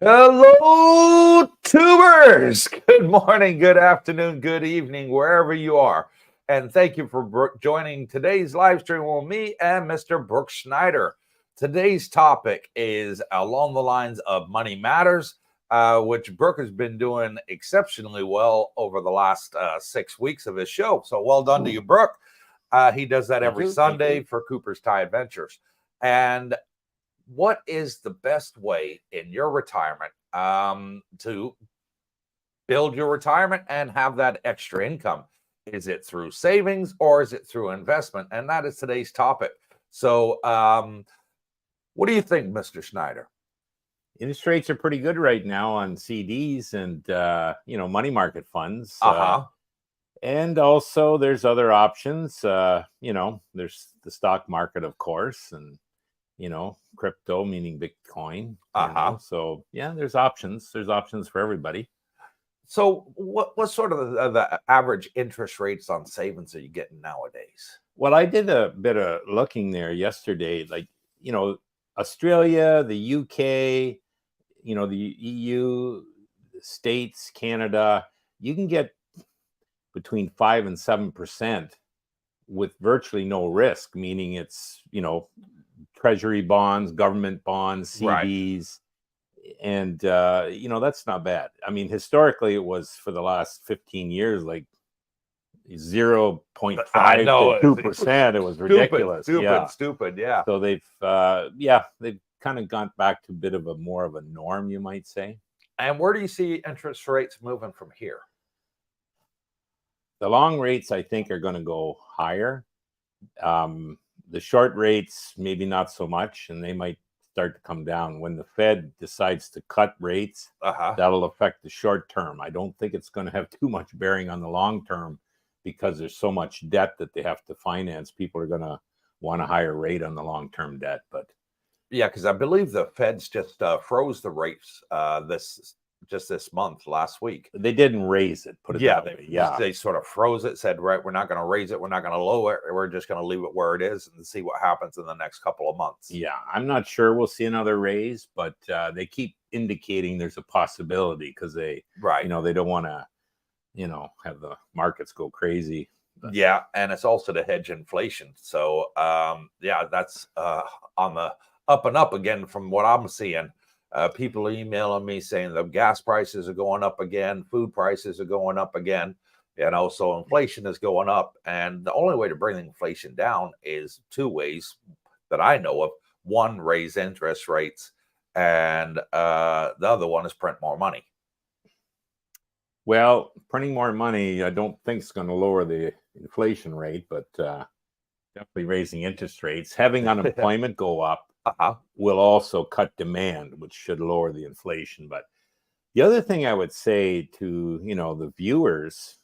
Hello, tubers. Good morning, good afternoon, good evening, wherever you are. And thank you for joining today's live stream with me and Mr. Brooke Schneider. Today's topic is along the lines of money matters, which Brooke has been doing exceptionally well over the last 6 weeks of his show. So well done to you, Brooke. He does that every Sunday for Cooper's Thai Adventures. And what is the best way in your retirement to build your retirement and have that extra income? Is it through savings or is it through investment? And that is today's topic. So what do you think, Mr. Schneider? Interest rates are pretty good right now on CDs and money market funds. And also there's other options. There's the stock market, of course, and crypto, meaning Bitcoin. So yeah, there's options. There's options for everybody. So what's sort of the average interest rates on savings are you getting nowadays? Well, I did a bit of looking there yesterday. Australia, the UK, the EU, the States, Canada, you can get between 5 and 7% with virtually no risk, meaning it's, treasury bonds, government bonds, CDs, and that's not bad. I mean, historically, it was for the last 15 years like 0.5 to 2%. It was ridiculous. Stupid. Yeah. So they've kind of gone back to a bit of a more of a norm, you might say. And where do you see interest rates moving from here? The long rates, I think, are going to go higher. The short rates, maybe not so much, and they might start to come down. When the Fed decides to cut rates, that'll affect the short term. I don't think it's going to have too much bearing on the long term because there's so much debt that they have to finance. People are going to want a higher rate on the long-term debt. But yeah, because I believe the Feds just froze the rates this month, last week. They didn't raise it, put it that way. They sort of froze it, said, right, we're not going to raise it, we're not going to lower it, we're just going to leave it where it is and see what happens in the next couple of months. Yeah, I'm not sure we'll see another raise, but they keep indicating there's a possibility because they don't want to, have the markets go crazy. But yeah, and it's also to hedge inflation. So, that's on the up and up again from what I'm seeing. People are emailing me saying the gas prices are going up again, food prices are going up again, so inflation is going up. And the only way to bring inflation down is two ways that I know of. One, raise interest rates, and the other one is print more money. Well, printing more money, I don't think is going to lower the inflation rate, but definitely raising interest rates. Having unemployment go up will also cut demand, which should lower the inflation. But the other thing I would say to the viewers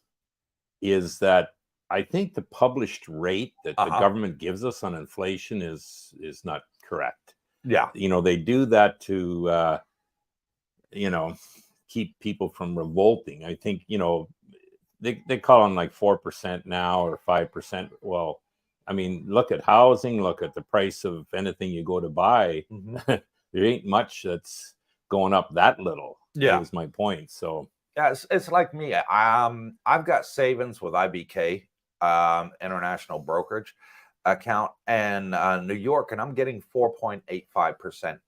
is that I think the published rate that the government gives us on inflation is not correct. Yeah, they do that to keep people from revolting. I think they call them like 4% now or 5%. Well, I mean, look at housing, look at the price of anything you go to buy. There ain't much that's going up that little. Yeah. Is my point. So yeah, it's like me. I've got savings with IBK, International Brokerage account, and New York, and I'm getting 4.85%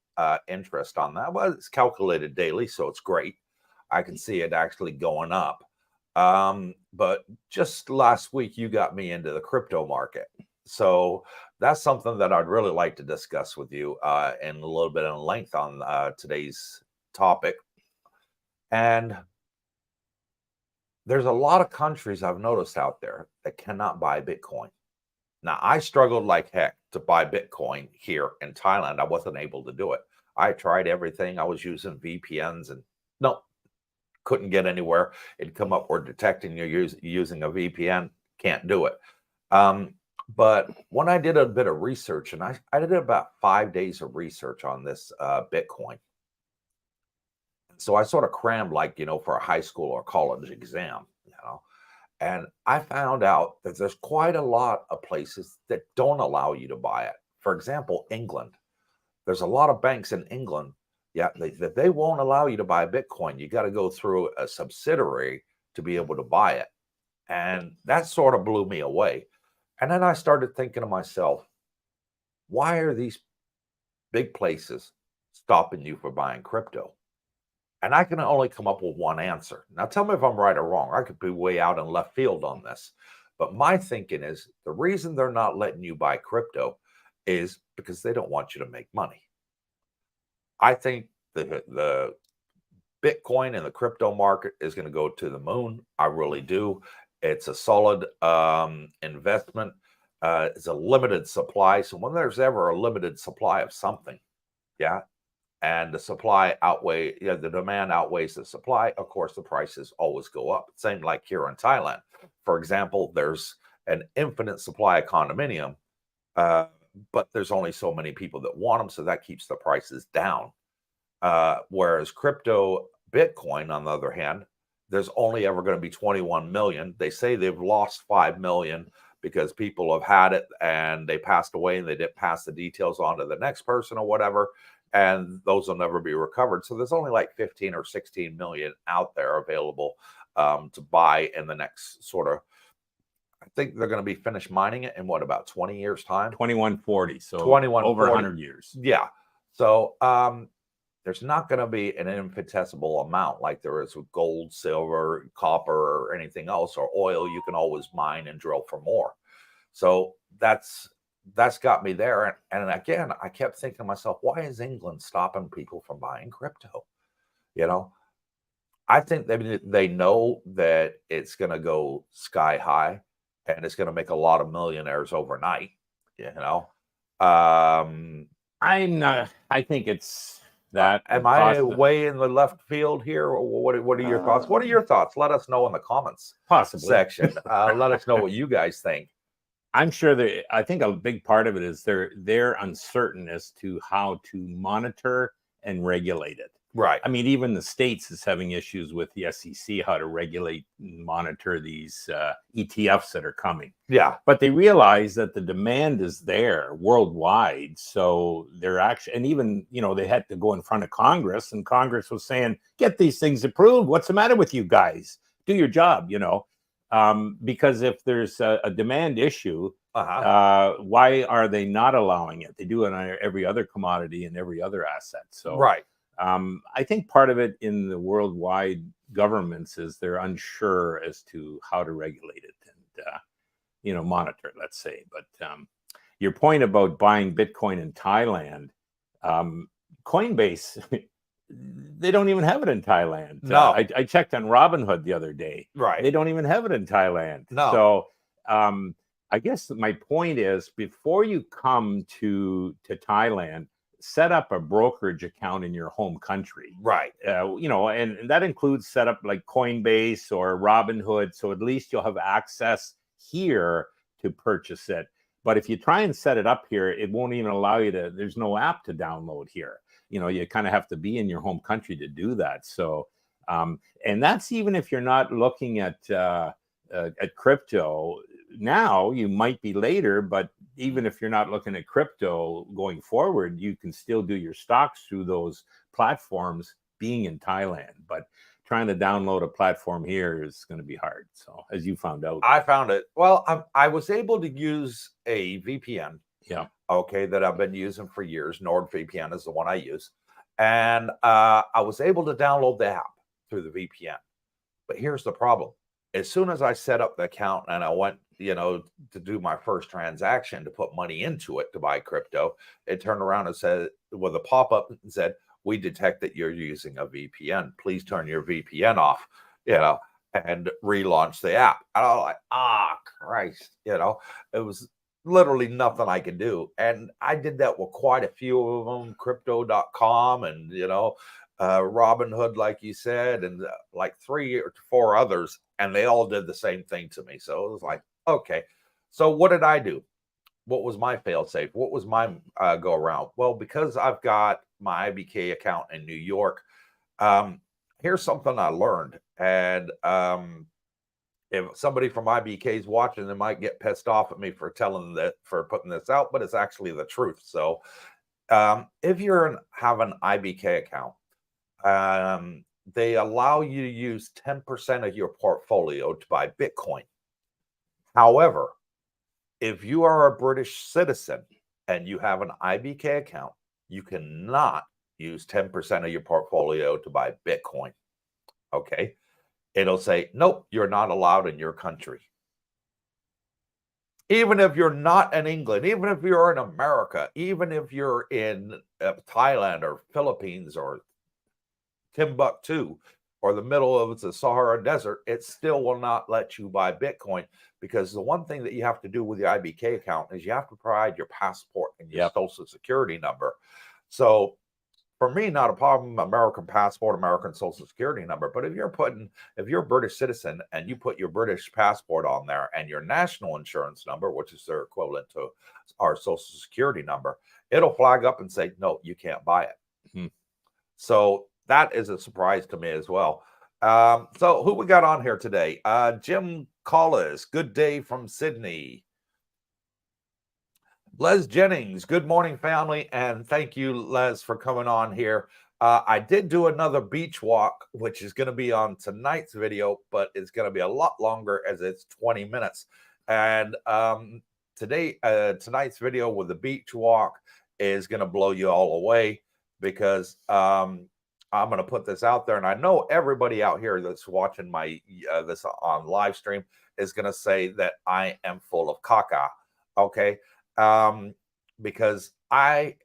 interest on that. Well, it's calculated daily, so it's great. I can see it actually going up. But just last week, you got me into the crypto market. So that's something that I'd really like to discuss with you in a little bit of length on today's topic. And there's a lot of countries I've noticed out there that cannot buy Bitcoin. Now, I struggled like heck to buy Bitcoin here in Thailand. I wasn't able to do it. I tried everything. I was using VPNs and no, couldn't get anywhere. It'd come up, we're detecting you're using a VPN. Can't do it. But when I did a bit of research, and I did about 5 days of research on this Bitcoin. So I sort of crammed for a high school or college exam, and I found out that there's quite a lot of places that don't allow you to buy it. For example, England. There's a lot of banks in England Yeah, they won't allow you to buy Bitcoin. You got to go through a subsidiary to be able to buy it. And that sort of blew me away. And then I started thinking to myself, why are these big places stopping you from buying crypto? And I can only come up with one answer. Now, tell me if I'm right or wrong. I could be way out in left field on this. But my thinking is the reason they're not letting you buy crypto is because they don't want you to make money. I think the Bitcoin and the crypto market is going to go to the moon. I really do. It's a solid investment. It's a limited supply. So when there's ever a limited supply of something, yeah, and the the demand outweighs the supply, of course, the prices always go up. Same like here in Thailand. For example, there's an infinite supply of condominium, but there's only so many people that want them, so that keeps the prices down. Whereas crypto Bitcoin, on the other hand, there's only ever going to be 21 million. They say they've lost 5 million because people have had it and they passed away and they didn't pass the details on to the next person or whatever. And those will never be recovered. So there's only like 15 or 16 million out there available to buy in the next sort of, I think they're going to be finished mining it in what, about 20 years time? 2140. So 2140. Over 100 years. Yeah. So there's not going to be an infinitesimal amount like there is with gold, silver, copper, or anything else, or oil. You can always mine and drill for more. So that's got me there. And again, I kept thinking to myself, why is England stopping people from buying crypto? You know, I think they know that it's going to go sky high and it's going to make a lot of millionaires overnight. You know, I think it's that. Am I way in the left field here? Or what are your thoughts? What are your thoughts? Let us know in the comments section. Let us know what you guys think. I'm sure I think a big part of it is they're uncertain as to how to monitor and regulate it. Right. I mean, even the States is having issues with the SEC, how to regulate and monitor these ETFs that are coming. Yeah. But they realize that the demand is there worldwide. So they're actually, and even, they had to go in front of Congress, and Congress was saying, get these things approved. What's the matter with you guys? Do your job, because if there's a demand issue, why are they not allowing it? They do it on every other commodity and every other asset. So right. I think part of it in the worldwide governments is they're unsure as to how to regulate it and, monitor it, let's say. But your point about buying Bitcoin in Thailand, Coinbase, they don't even have it in Thailand. No. I checked on Robinhood the other day. Right. They don't even have it in Thailand. No. So I guess my point is, before you come to Thailand, set up a brokerage account in your home country. Right. And that includes set up like Coinbase or Robinhood. So at least you'll have access here to purchase it. But if you try and set it up here, it won't even allow you there's no app to download here. You kind of have to be in your home country to do that. So, and that's even if you're not looking at crypto now. You might be later, but even if you're not looking at crypto going forward, you can still do your stocks through those platforms being in Thailand. But trying to download a platform here is going to be hard. So, as you found out. I found it. Well, I was able to use a VPN. Yeah. Okay, that I've been using for years. NordVPN is the one I use. And I was able to download the app through the VPN. But here's the problem. As soon as I set up the account and I went, to do my first transaction to put money into it to buy crypto, it turned around and said, with a pop-up and said, we detect that you're using a VPN. Please turn your VPN off, and relaunch the app. And I was like, Christ, it was literally nothing I could do. And I did that with quite a few of them, crypto.com and, Robinhood, like you said, and like 3 or 4 others. And they all did the same thing to me. So it was like, okay. So what did I do? What was my fail safe? What was my go around? Well, because I've got my IBK account in New York, here's something I learned. And if somebody from IBK is watching, they might get pissed off at me for putting this out, but it's actually the truth. So if you have an IBK account, they allow you to use 10% of your portfolio to buy Bitcoin. However, if you are a British citizen and you have an IBK account, you cannot use 10% of your portfolio to buy Bitcoin. Okay. It'll say, nope, you're not allowed in your country. Even if you're not in England, even if you're in America, even if you're in Thailand or Philippines or Timbuktu or the middle of the Sahara Desert, it still will not let you buy Bitcoin, because the one thing that you have to do with your IBK account is you have to provide your passport and your social security number. So for me, not a problem, American passport, American social security number. But if you're a British citizen and you put your British passport on there and your national insurance number, which is their equivalent to our social security number, it'll flag up and say, no, you can't buy it. So that is a surprise to me as well. So who we got on here today? Jim Collis, good day from Sydney. Les Jennings, good morning, family, and thank you, Les, for coming on here. I did do another beach walk, which is going to be on tonight's video, but it's going to be a lot longer as it's 20 minutes. And tonight's video with the beach walk is going to blow you all away, because I'm going to put this out there, and I know everybody out here that's watching my this on live stream is going to say that I am full of caca. Okay. Because I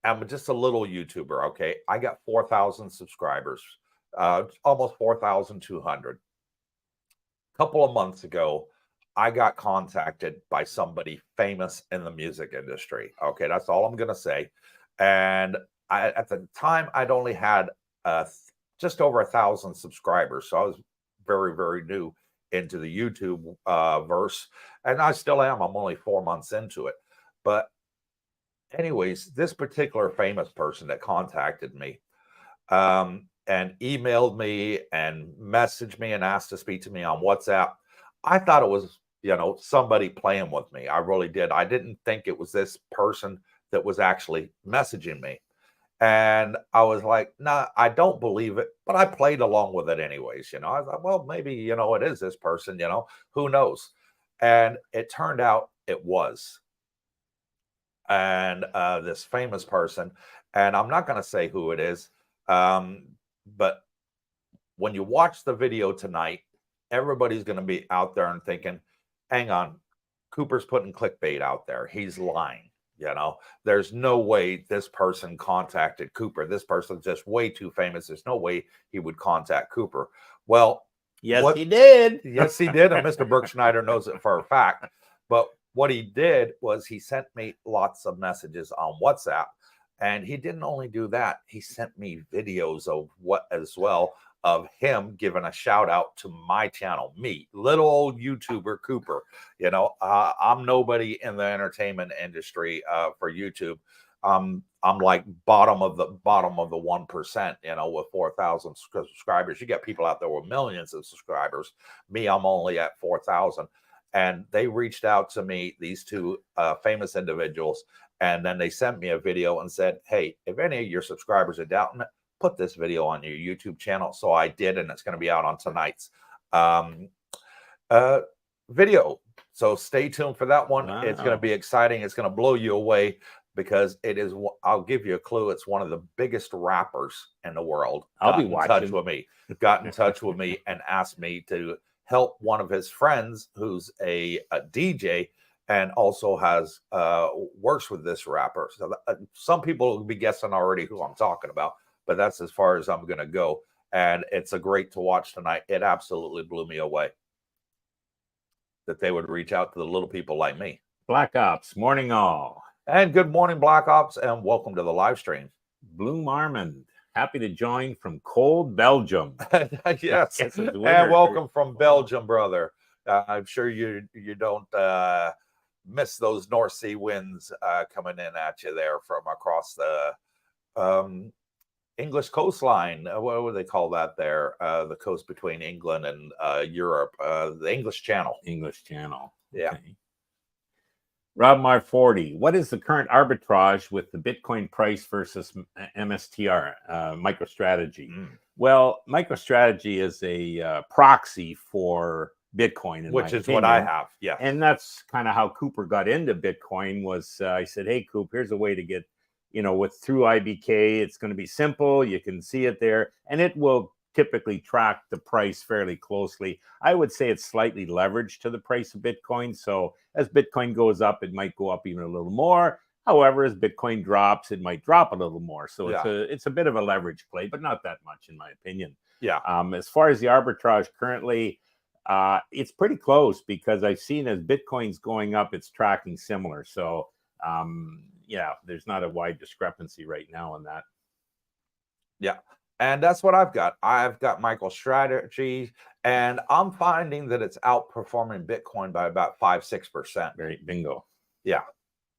am just a little YouTuber. Okay. I got 4,000 subscribers, almost 4,200. A couple of months ago, I got contacted by somebody famous in the music industry. Okay. That's all I'm going to say. And at the time, I'd only had just over 1,000 subscribers. So I was very, very new into the YouTube verse. And I still am. I'm only 4 months into it. But anyways, this particular famous person that contacted me and emailed me and messaged me and asked to speak to me on WhatsApp, I thought it was, somebody playing with me. I really did. I didn't think it was this person that was actually messaging me. And I was like, nah, I don't believe it. But I played along with it anyways. I thought, well, maybe, it is this person, who knows? And it turned out it was. And this famous person, and I'm not going to say who it is, but when you watch the video tonight, everybody's going to be out there and thinking, hang on, Cooper's putting clickbait out there. He's lying. There's no way this person contacted Cooper. This person's just way too famous. There's no way he would contact Cooper. Well, yes, he did. Yes, he did. And Mr. Brooke Schneider knows it for a fact. But what he did was he sent me lots of messages on WhatsApp, and he didn't only do that. He sent me videos of him giving a shout out to my channel, me, little old YouTuber Cooper. I'm nobody in the entertainment industry for YouTube. I'm like bottom of the 1%, with 4,000 subscribers. You get people out there with millions of subscribers. Me, I'm only at 4,000. And they reached out to me, these two famous individuals, and then they sent me a video and said, hey, if any of your subscribers are doubting it, put this video on your YouTube channel. So I did, and it's going to be out on tonight's video. So stay tuned for that one. Wow. It's going to be exciting. It's going to blow you away, because it is, I'll give you a clue, it's one of the biggest rappers in the world. I'll be watching. Got in touch with me and asked me to help one of his friends who's a DJ and also has works with this rapper. So some people will be guessing already who I'm talking about, but that's as far as I'm going to go. And it's a great to watch tonight. It absolutely blew me away that they would reach out to the little people like me. Black Ops, morning all. And good morning, Black Ops, and welcome to the live stream. Bloom Armand, happy to join from cold Belgium. Yes, and welcome from Belgium, brother. I'm sure you don't miss those North Sea winds coming in at you there from across the English coastline. What would they call that there? The coast between England and Europe, the English Channel. English Channel. Yeah. Okay. Rob Mar 40. What is the current arbitrage with the Bitcoin price versus MSTR, MicroStrategy? Well, MicroStrategy is a proxy for Bitcoin, in which my is opinion. what I have. Yeah. And that's kind of how Cooper got into Bitcoin was I said, hey, Coop, here's a way to get, through IBK. It's going to be simple. You can see it there. And it will typically track the price fairly closely. I would say it's slightly leveraged to the price of Bitcoin. So as Bitcoin goes up, it might go up even a little more. However, as Bitcoin drops, it might drop a little more. So it's a bit of a leverage play, but not that much, in my opinion. Yeah. As far as the arbitrage currently, it's pretty close because I've seen as Bitcoin's going up, it's tracking similar. So there's not a wide discrepancy right now on that. Yeah. And that's what I've got. I've got MicroStrategy, and I'm finding that it's outperforming Bitcoin by about 5-6%. Very bingo. Yeah.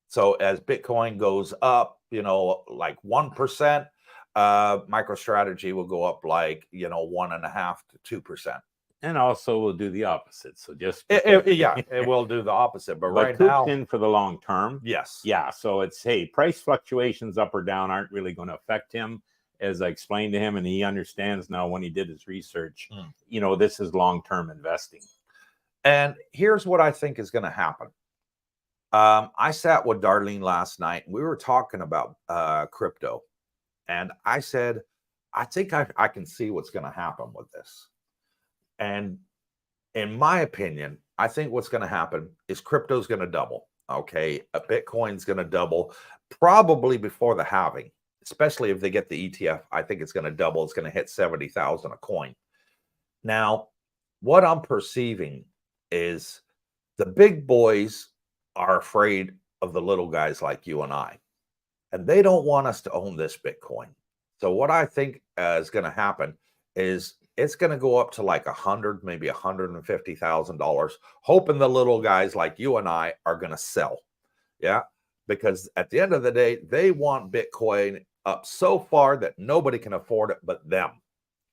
So as Bitcoin goes up, like 1%, MicroStrategy will go up like 1.5 to 2%. And also we'll do the opposite. So just it will do the opposite. But right Coop's now, in for the long term. Yes. Yeah. So it's price fluctuations up or down aren't really going to affect him, as I explained to him, and he understands now when he did his research. This is long-term investing. And here's what I think is going to happen. I sat with Darlene last night, and we were talking about crypto. And I said, I think I can see what's going to happen with this. And in my opinion, I think what's going to happen is crypto's going to double. Okay. Bitcoin's going to double probably before the halving, especially if they get the ETF. I think it's going to double. It's going to hit 70,000 a coin. Now, what I'm perceiving is the big boys are afraid of the little guys like you and I, and they don't want us to own this Bitcoin. So what I think is going to happen is it's going to go up to like $100,000, maybe $150,000, hoping the little guys like you and I are going to sell. Yeah. Because at the end of the day, they want Bitcoin up so far that nobody can afford it but them.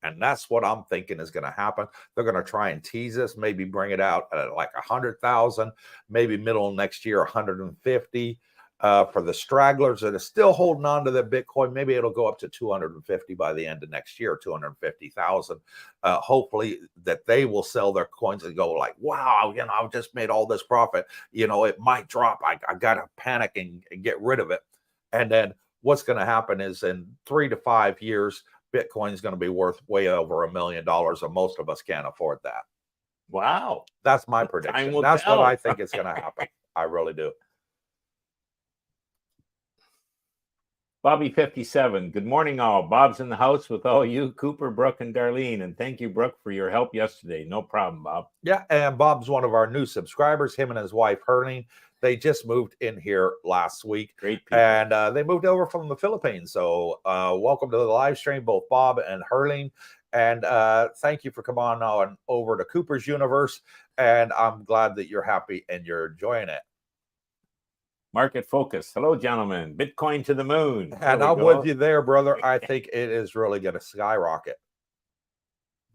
And that's what I'm thinking is going to happen. They're going to try and tease us, maybe bring it out at like 100,000, maybe middle of next year, 150. For the stragglers that are still holding on to their Bitcoin, maybe it'll go up to 250 by the end of next year, 250,000. Hopefully that they will sell their coins and go like, wow, I've just made all this profit. It might drop. I got to panic and get rid of it. And then what's going to happen is in 3 to 5 years, Bitcoin is going to be worth way over $1 million, and most of us can't afford that. Wow. That's my prediction. That's what I think is going to happen. I really do. Bobby 57. Good morning, all. Bob's in the house with all you, Cooper, Brooke, and Darlene. And thank you, Brooke, for your help yesterday. No problem, Bob. Yeah, and Bob's one of our new subscribers. Him and his wife, Herling. They just moved in here last week. Great people. And they moved over from the Philippines. So welcome to the live stream, both Bob and Herling. And thank you for coming on over to Cooper's Universe. And I'm glad that you're happy and you're enjoying it. Market focus. Hello, gentlemen. Bitcoin to the moon. And I'm with you there, brother. I think it is really going to skyrocket.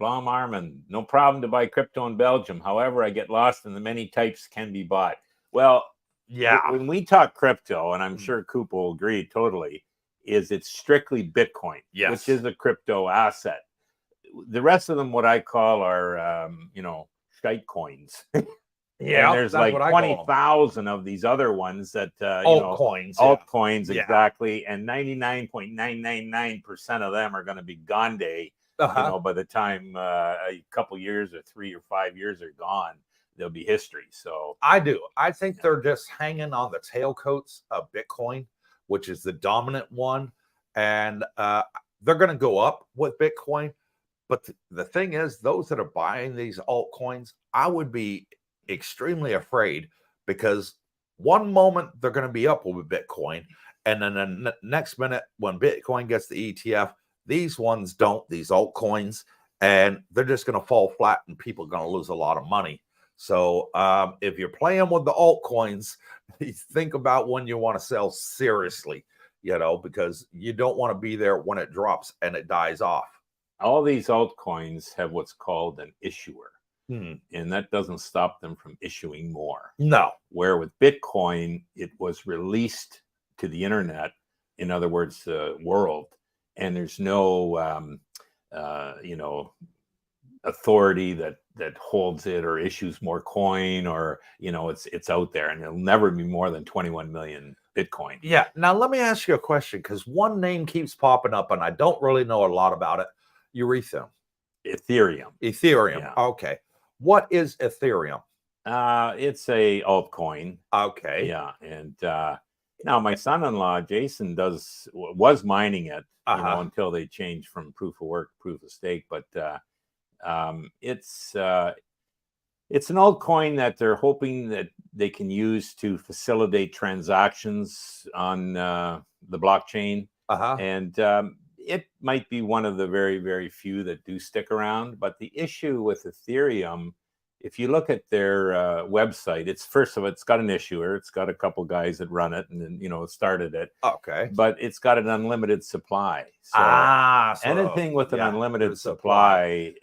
Blom Armin. No problem to buy crypto in Belgium. However, I get lost in the many types can be bought. Well, yeah. When we talk crypto, and I'm sure Coop will agree totally, is it's strictly Bitcoin, which is a crypto asset. The rest of them, what I call are, shite coins. Yeah, and there's like 20,000 of these other ones that altcoins, altcoins exactly, and 99.999% of them are going to be gone day. By the time a couple years or 3 or 5 years are gone, they'll be history. So I think they're just hanging on the tailcoats of Bitcoin, which is the dominant one, and they're going to go up with Bitcoin. But the thing is, those that are buying these altcoins, I would be extremely afraid, because one moment they're going to be up with Bitcoin, and then the next minute when Bitcoin gets the ETF, these ones don't, these altcoins, and they're just going to fall flat and people are going to lose a lot of money. So if you're playing with the altcoins, think about when you want to sell seriously, because you don't want to be there when it drops and it dies off. All these altcoins have what's called an issuer. and that doesn't stop them from issuing more. No. Where with Bitcoin, it was released to the internet, in other words, the world, and there's no authority that holds it or issues more coin, or it's out there, and it'll never be more than 21 million Bitcoin. Yeah. Now let me ask you a question, because one name keeps popping up and I don't really know a lot about it. Ethereum. Yeah. Okay. What is Ethereum? It's a altcoin. Okay. Yeah. And now my son-in-law Jason was mining it, until they changed from proof of work to proof of stake. But it's an altcoin that they're hoping that they can use to facilitate transactions on the blockchain. And it might be one of the very, very few that do stick around. But the issue with Ethereum, if you look at their website, it's got an issuer, it's got a couple guys that run it, and then it started it. Okay. But it's got an unlimited supply. So anything with an unlimited supply,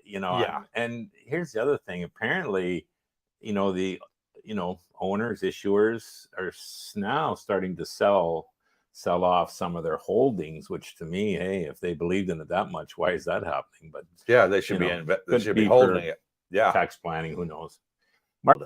And here's the other thing. Apparently, the owners, issuers are now starting to sell off some of their holdings, which to me, hey, if they believed in it that much, why is that happening? But they should be holding it. Yeah. Tax planning, who knows?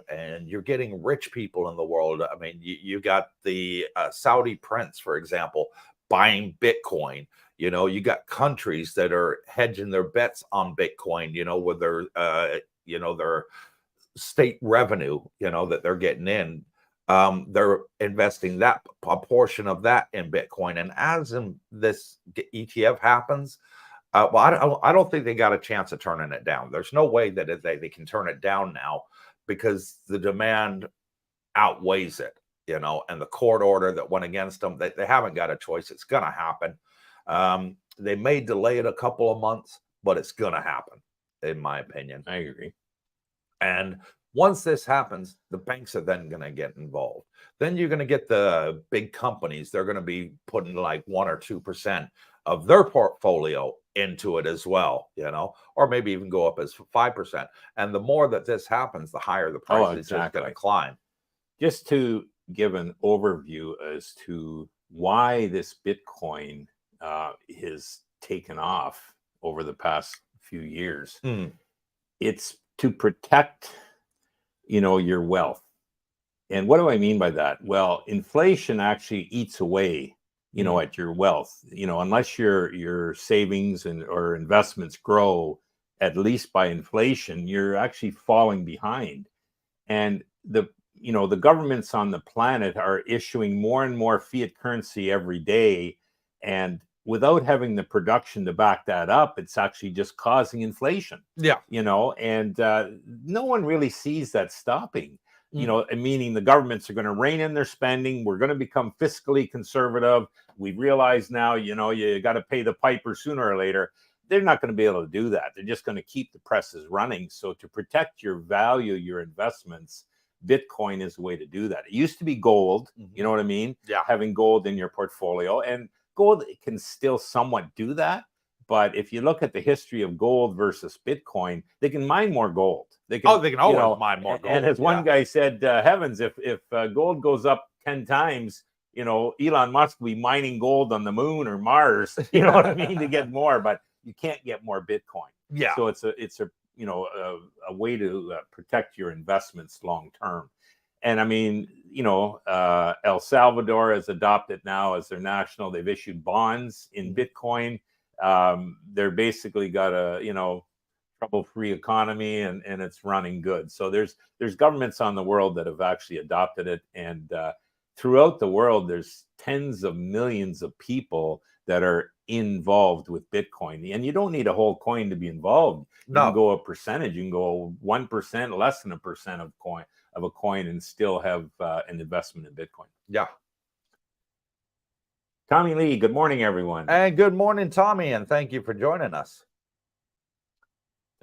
And you're getting rich people in the world. I mean, you got the Saudi prince, for example, buying Bitcoin. You got countries that are hedging their bets on Bitcoin, with their state revenue, that they're getting in. They're investing a portion of that in Bitcoin. And as this ETF happens, I don't think they got a chance of turning it down. There's no way that they can turn it down now, because the demand outweighs it, and the court order that went against them, they haven't got a choice. It's going to happen. They may delay it a couple of months, but it's going to happen, in my opinion. I agree. And once this happens, the banks are then going to get involved. Then you're going to get the big companies. They're going to be putting like 1 or 2% of their portfolio into it as well, or maybe even go up as 5%. And the more that this happens, the higher the price is going to climb. Just to give an overview as to why this Bitcoin has taken off over the past few years, it's to protect your wealth. And what do I mean by that? Well, inflation actually eats away at your wealth, unless your savings or investments grow at least by inflation, you're actually falling behind. And the governments on the planet are issuing more and more fiat currency every day, and without having the production to back that up, it's actually just causing inflation. And no one really sees that stopping. Meaning the governments are going to rein in their spending. We're going to become fiscally conservative. We realize now, you got to pay the piper sooner or later. They're not going to be able to do that. They're just going to keep the presses running. So to protect your value, your investments, Bitcoin is the way to do that. It used to be gold. You know what I mean? Yeah. Having gold in your portfolio, and gold can still somewhat do that. But if you look at the history of gold versus Bitcoin, they can mine more gold. They can always mine more gold. And as one guy said, heavens, if gold goes up 10 times, Elon Musk will be mining gold on the moon or Mars, you know what I mean, to get more, but you can't get more Bitcoin. Yeah. So it's a way to protect your investments long term. And I mean, El Salvador has adopted now as their national. They've issued bonds in Bitcoin. They're basically got a trouble-free economy, and it's running good. So there's governments on the world that have actually adopted it, and throughout the world there's tens of millions of people that are involved with Bitcoin. And you don't need a whole coin to be involved. You can go a percentage. You can go 1%, less than 1% of a coin, and still have an investment in Bitcoin. Yeah. Tommy Lee, good morning, everyone. And good morning, Tommy, and thank you for joining us.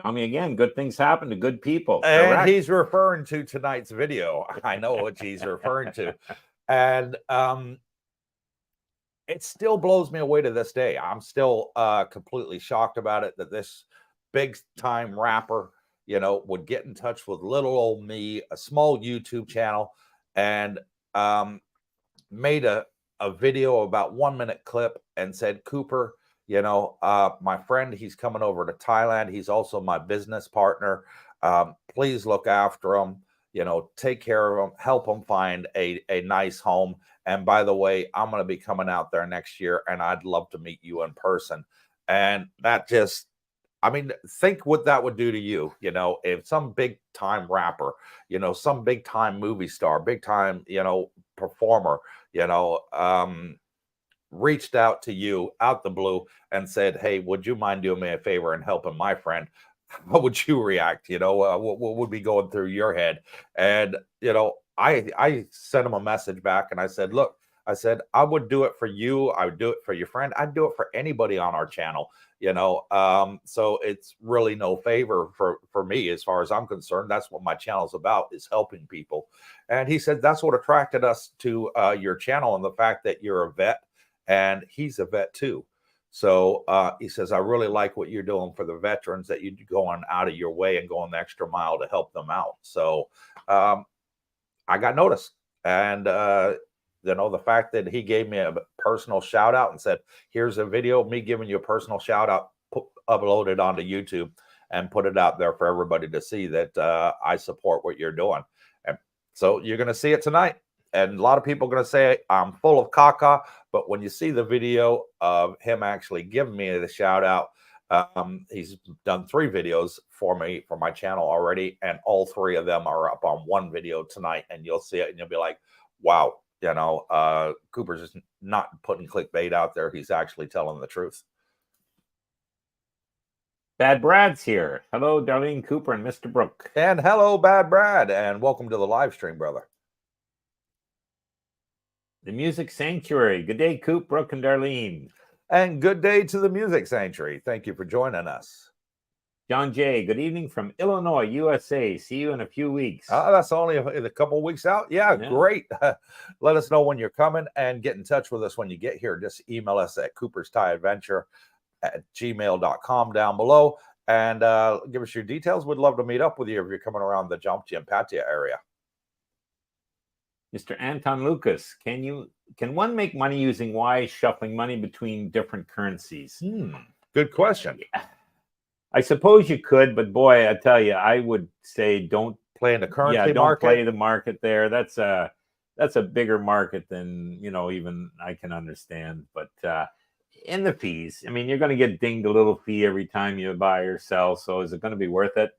Tommy, again, good things happen to good people. And correct? He's referring to tonight's video. I know what he's referring to. And it still blows me away to this day. I'm still completely shocked about it, that this big-time rapper would get in touch with little old me, a small YouTube channel, and made a video about 1 minute clip and said, Cooper, my friend, he's coming over to Thailand. He's also my business partner. Please look after him, take care of him, help him find a nice home. And by the way, I'm going to be coming out there next year and I'd love to meet you in person. And that just, think what that would do to you, if some big time rapper, some big time movie star, big time, performer, reached out to you out the blue and said, hey, would you mind doing me a favor and helping my friend? How would you react? What would be going through your head? And, I sent him a message back and I said, look, I would do it for you. I would do it for your friend. I'd do it for anybody on our channel, so it's really no favor for me as far as I'm concerned. That's what my channel is about, is helping people. And he said, that's what attracted us to your channel, and the fact that you're a vet and he's a vet too. So he says, I really like what you're doing for the veterans, that you're going out of your way and going the extra mile to help them out. So I got noticed. And, the fact that he gave me a personal shout out and said, here's a video of me giving you a personal shout out, upload it onto YouTube and put it out there for everybody to see that I support what you're doing. And so you're going to see it tonight. And a lot of people are going to say I'm full of caca, but when you see the video of him actually giving me the shout out, he's done 3 videos for me for my channel already, and all 3 of them are up on one video tonight, and you'll see it and you'll be like, wow, Cooper's just not putting clickbait out there. He's actually telling the truth. Bad Brad's here. Hello, Darlene, Cooper, and Mr. Brooke. And hello, Bad Brad, and welcome to the live stream, brother. The Music Sanctuary. Good day, Coop, Brooke, and Darlene. And good day to the Music Sanctuary. Thank you for joining us. John J., good evening from Illinois, USA. See you in a few weeks. That's only a couple of weeks out. Yeah, great. Let us know when you're coming and get in touch with us when you get here. Just email us at cooperstaiadventure@gmail.com down below and give us your details. We'd love to meet up with you if you're coming around the Jampia area. Mr. Anton Lucas, can one make money using Wise, shuffling money between different currencies? Good question. Yeah. I suppose you could, but boy, I tell you, I would say don't play in the currency market. Don't play the market there. That's a bigger market than even I can understand. But in the fees, you're going to get dinged a little fee every time you buy or sell. So is it going to be worth it?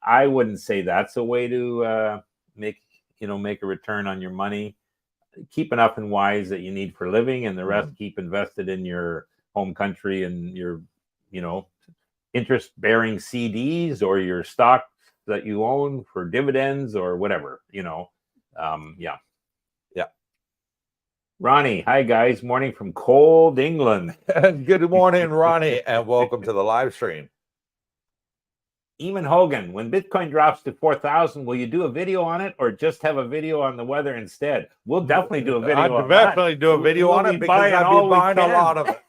I wouldn't say that's a way to make a return on your money. Keep enough in Wise that you need for living, and the rest keep invested in your home country and your interest-bearing CDs or your stocks that you own for dividends or whatever, Yeah. Ronnie, hi guys. Morning from cold England. Good morning, Ronnie, and welcome to the live stream. Eamon Hogan, when Bitcoin drops to 4,000, will you do a video on it or just have a video on the weather instead? We'll definitely do a video on that. I'd definitely do a video on it because I'd be buying a lot of it.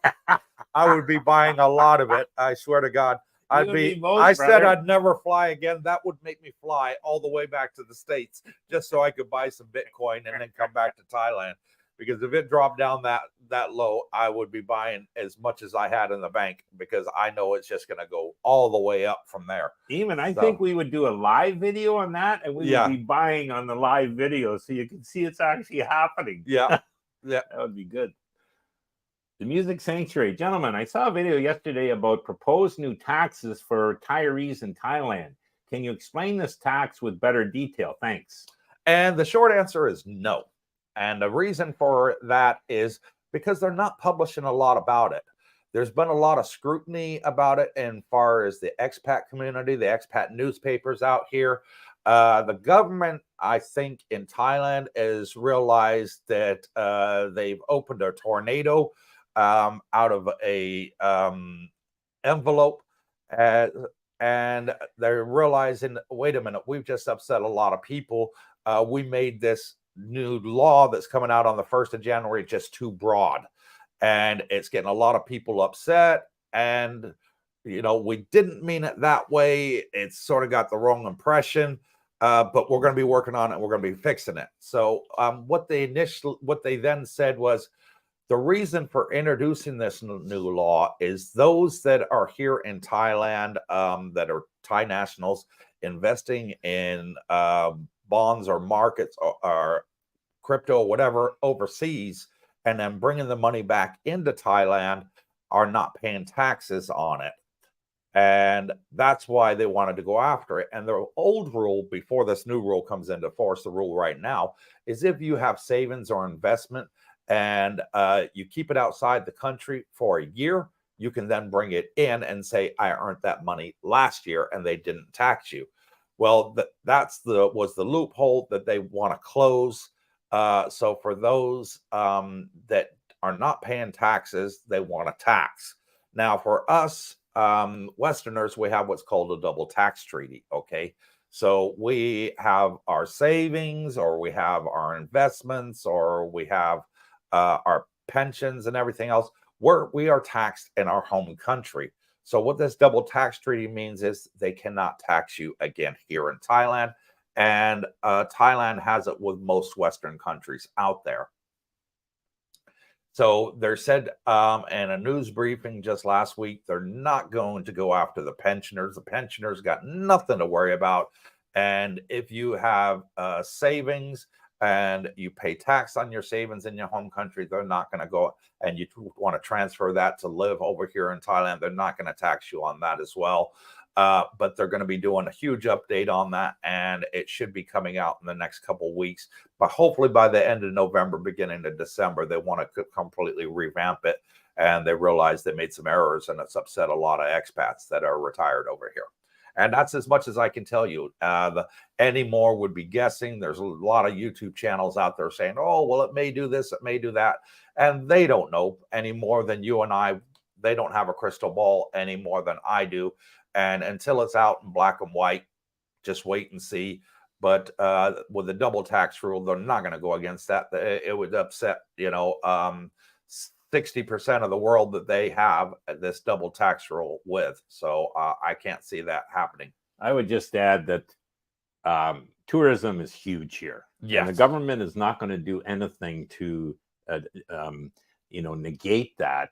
I would be buying a lot of it. I swear to God. I said I'd never fly again. That would make me fly all the way back to the States just so I could buy some Bitcoin and then come back to Thailand. Because if it dropped down that low, I would be buying as much as I had in the bank, because I know it's just going to go all the way up from there. I think we would do a live video on that, and we would be buying on the live video so you can see it's actually happening. Yeah. That would be good. The Music Sanctuary. Gentlemen, I saw a video yesterday about proposed new taxes for retirees in Thailand. Can you explain this tax with better detail? Thanks. And the short answer is no. And the reason for that is because they're not publishing a lot about it. There's been a lot of scrutiny about it as far as the expat community, the expat newspapers out here. The government, I think, in Thailand has realized that they've opened a tornado out of a envelope, and they're realizing, wait a minute, we've just upset a lot of people. We made this new law that's coming out on the 1st of January just too broad, and it's getting a lot of people upset. And we didn't mean it that way. It's sort of got the wrong impression, but we're going to be working on it. We're going to be fixing it. So what they then said was the reason for introducing this new law is those that are here in Thailand, that are Thai nationals investing in bonds or markets or crypto, whatever, overseas, and then bringing the money back into Thailand are not paying taxes on it. And that's why they wanted to go after it. And the old rule before this new rule comes into force, the rule right now, is if you have savings or investment and you keep it outside the country for a year, you can then bring it in and say, I earned that money last year and they didn't tax you. Well, was the loophole that they want to close. So for those that are not paying taxes, they want to tax. Now, for us Westerners, we have what's called a double tax treaty. Okay. So we have our savings, or we have our investments, or we have our pensions and everything else. We are taxed in our home country. So what this double tax treaty means is they cannot tax you again here in Thailand. And Thailand has it with most Western countries out there. So they said in a news briefing just last week, they're not going to go after the pensioners. The pensioners got nothing to worry about. And if you have savings and you pay tax on your savings in your home country, they're not going to go, and you want to transfer that to live over here in Thailand, they're not going to tax you on that as well. But they're going to be doing a huge update on that, and it should be coming out in the next couple of weeks. But hopefully by the end of November, beginning of December, they want to completely revamp it. And they realize they made some errors, and it's upset a lot of expats that are retired over here. And that's as much as I can tell you. Any more would be guessing. There's a lot of YouTube channels out there saying, oh, well, it may do this, it may do that. And they don't know any more than you and I. They don't have a crystal ball any more than I do. And until it's out in black and white, just wait and see. But with the double tax rule, they're not going to go against that. It would upset, 60% of the world that they have this double tax rule with. So I can't see that happening. I would just add that tourism is huge here. Yeah, and the government is not going to do anything to, negate that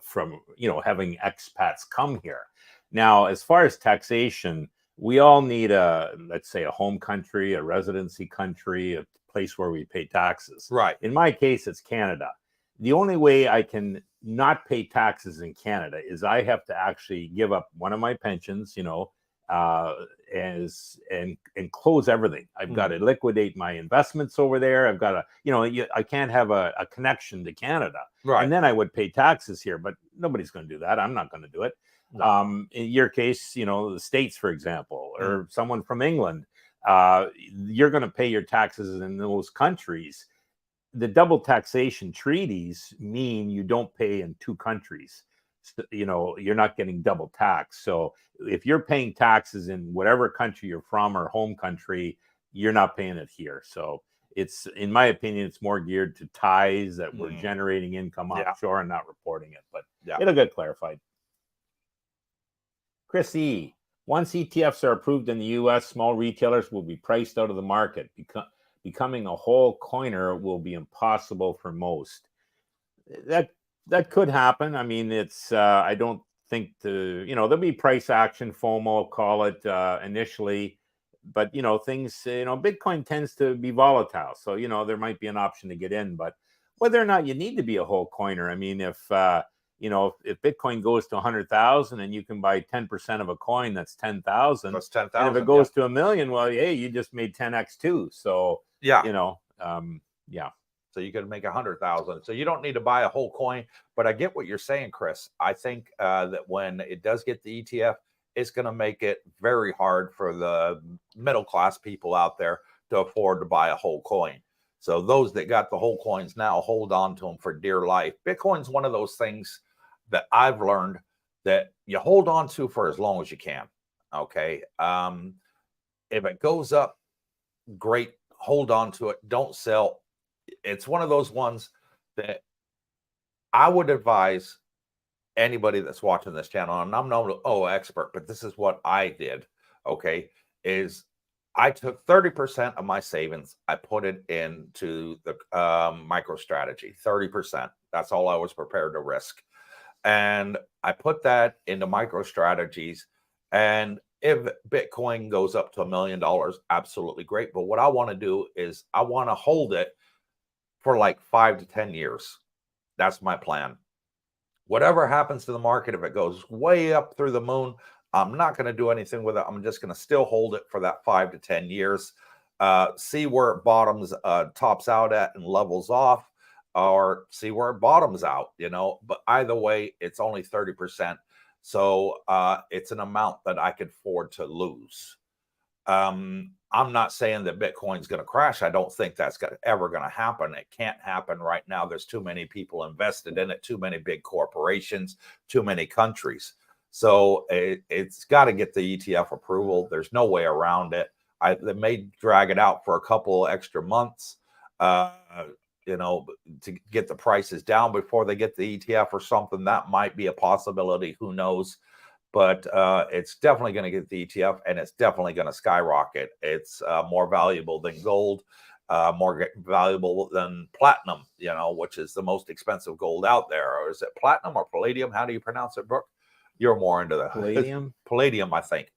from, having expats come here. Now, as far as taxation, we all need let's say, a home country, a residency country, a place where we pay taxes. Right. In my case, it's Canada. The only way I can not pay taxes in Canada is I have to actually give up one of my pensions, and close everything. I've got to liquidate my investments over there. I've got to, I can't have a connection to Canada. Right. And then I would pay taxes here, but nobody's going to do that. I'm not going to do it. No. In your case, the States, for example, or someone from England, you're going to pay your taxes in those countries. The double taxation treaties mean you don't pay in two countries. So, you're not getting double tax. So if you're paying taxes in whatever country you're from or home country, you're not paying it here. So it's, in my opinion, it's more geared to Thais that were generating income offshore and not reporting it. But it'll get clarified. Chris E. Once ETFs are approved in the U.S., small retailers will be priced out of the market. Becoming a whole coiner will be impossible for most. That could happen. I mean, it's I don't think there'll be price action, FOMO, call it initially, but things, Bitcoin tends to be volatile, so there might be an option to get in. But whether or not you need to be a whole coiner, I mean, if Bitcoin goes to 100,000 and you can buy 10% of a coin, that's 10,000. That's 10,000. And if it goes to 1 million, well, hey, you just made 10x too. So So you could make 100,000. So you don't need to buy a whole coin. But I get what you're saying, Chris. I think that when it does get the ETF, it's going to make it very hard for the middle class people out there to afford to buy a whole coin. So those that got the whole coins now, hold on to them for dear life. Bitcoin's one of those things that I've learned that you hold on to for as long as you can. Okay. If it goes up, great. Hold on to it. Don't sell. It's one of those ones that I would advise anybody that's watching this channel, and I'm no expert, but this is what I did. Okay, is I took 30% of my savings, I put it into the micro strategy. 30%. That's all I was prepared to risk, and I put that into micro strategies. And if Bitcoin goes up to $1 million, absolutely great. But what I want to do is I want to hold it for like 5 to 10 years. That's my plan. Whatever happens to the market, if it goes way up through the moon, I'm not going to do anything with it. I'm just going to still hold it for that 5 to 10 years, see where it bottoms, tops out at and levels off, or see where it bottoms out, But either way, it's only 30%. So it's an amount that I could afford to lose. I'm not saying that Bitcoin's going to crash. I don't think that's ever going to happen. It can't happen right now. There's too many people invested in it, too many big corporations, too many countries. So it's got to get the ETF approval. There's no way around it. They may drag it out for a couple extra months, to get the prices down before they get the ETF or something. That might be a possibility. Who knows? But it's definitely going to get the ETF, and it's definitely going to skyrocket. It's more valuable than gold, more valuable than platinum, which is the most expensive gold out there. Or is it platinum or palladium? How do you pronounce it, Brooke? You're more into the Palladium. Palladium, I think.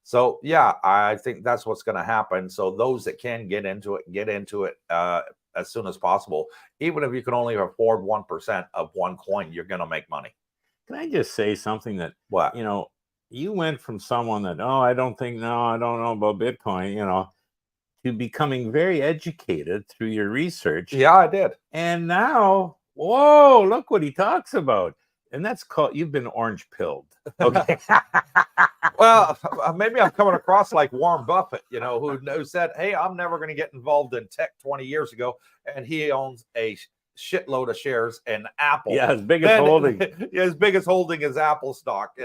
So yeah, I think that's what's going to happen. So those that can get into it as soon as possible. Even if you can only afford 1% of one coin, you're going to make money. Can I just say something that, what? You went from someone that, I don't know about Bitcoin, to becoming very educated through your research. Yeah, I did. And now, whoa, look what he talks about. And that's called, you've been orange pilled. Okay. Well, maybe I'm coming across like Warren Buffett, who said, hey, I'm never going to get involved in tech 20 years ago. And he owns a shitload of shares in Apple. Yeah, his biggest holding. His biggest holding is Apple stock,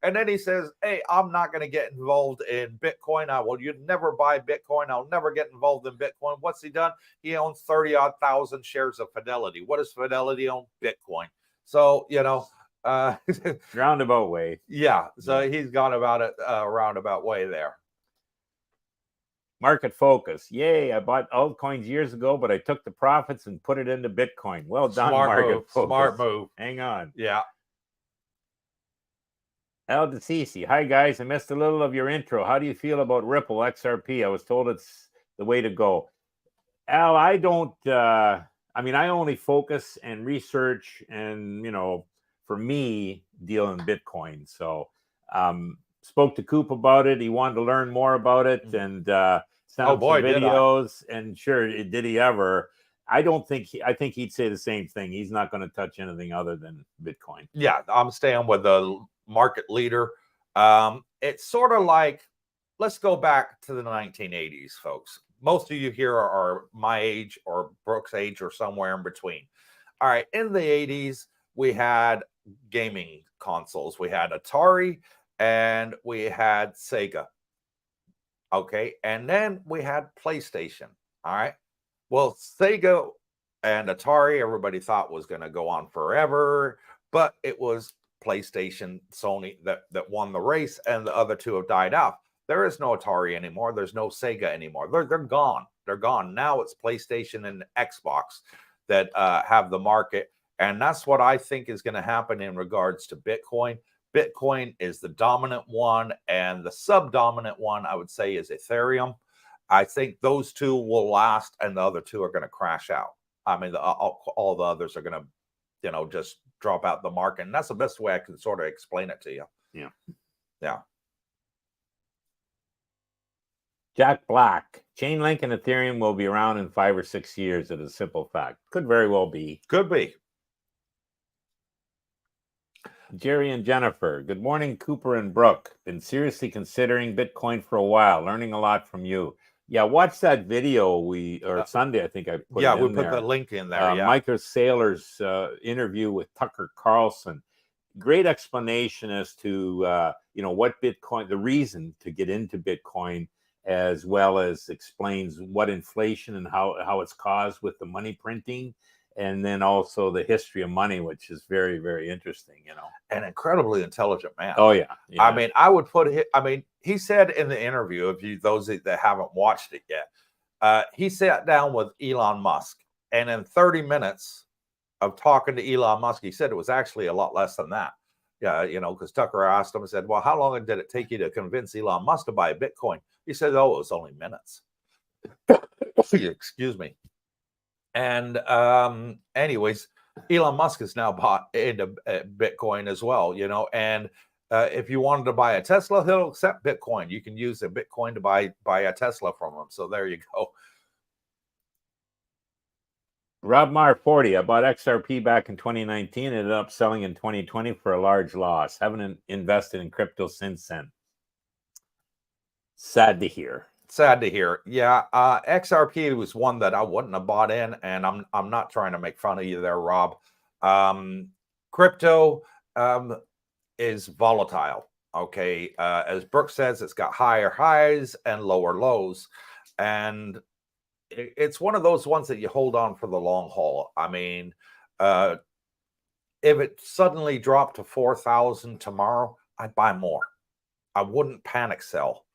And then he says, hey, I'm not going to get involved in Bitcoin. You'd never buy Bitcoin. I'll never get involved in Bitcoin. What's he done? He owns 30-odd thousand shares of Fidelity. What does Fidelity own? Bitcoin. So, roundabout way. Yeah. So he's gone about it roundabout way there. Market focus. Yay, I bought altcoins years ago, but I took the profits and put it into Bitcoin. Well done, market focus. Smart move. Hang on. Yeah. Al DeCisi. Hi, guys. I missed a little of your intro. How do you feel about Ripple XRP? I was told it's the way to go. Al, I don't, I only focus and research and, for me, deal in Bitcoin. So, spoke to Coop about it. He wanted to learn more about it and sent some videos. And sure, did he ever? I think he'd say the same thing. He's not going to touch anything other than Bitcoin. Yeah, I'm staying with the market leader. It's sort of like, let's go back to the 1980s, folks. Most of you here are my age or Brooke's age or somewhere in between. All right, in the 80s, we had gaming consoles. We had Atari and we had Sega. Okay, and then we had PlayStation. All right. Well, Sega and Atari, everybody thought was going to go on forever, but it was PlayStation, Sony that won the race, and the other two have died out. There is no Atari anymore. There's no Sega anymore. They're gone. They're gone. Now it's PlayStation and Xbox that have the market. And that's what I think is going to happen in regards to Bitcoin. Bitcoin is the dominant one, and the subdominant one, I would say, is Ethereum. I think those two will last, and the other two are going to crash out. I mean, all the others are going to, just drop out the market. And that's the best way I can sort of explain it to you. Yeah. Yeah. Jack Black. Chainlink and Ethereum will be around in 5 or 6 years. It is a simple fact. Could very well be. Could be. Jerry and Jennifer. Good morning, Cooper and Brooke. Been seriously considering Bitcoin for a while. Learning a lot from you. Yeah, watch that video Sunday, I think I put it in we put the link in there. Michael Saylor's interview with Tucker Carlson. Great explanation as to, what Bitcoin, the reason to get into Bitcoin, as well as explains what inflation and how it's caused with the money printing, and then also the history of money, which is very, very interesting, An incredibly intelligent man. Oh yeah. I mean, I would put it, I mean, he said in the interview, those that haven't watched it yet, he sat down with Elon Musk, and in 30 minutes of talking to Elon Musk, he said it was actually a lot less than that. Yeah, because Tucker asked him and said, well, how long did it take you to convince Elon Musk to buy Bitcoin? He said, oh, it was only minutes. Excuse me. And anyways, Elon Musk has now bought into Bitcoin as well, and if you wanted to buy a Tesla, he'll accept Bitcoin. You can use a Bitcoin to buy a Tesla from him. So there you go. Rob Mar 40. I bought XRP back in 2019. Ended up selling in 2020 for a large loss. Haven't invested in crypto since then. Sad to hear. Sad to hear. Yeah, XRP was one that I wouldn't have bought in, and I'm not trying to make fun of you there, Rob. Crypto is volatile. Okay, as Brooke says, it's got higher highs and lower lows, and it's one of those ones that you hold on for the long haul. I mean, if it suddenly dropped to 4,000 tomorrow, I'd buy more. I wouldn't panic sell.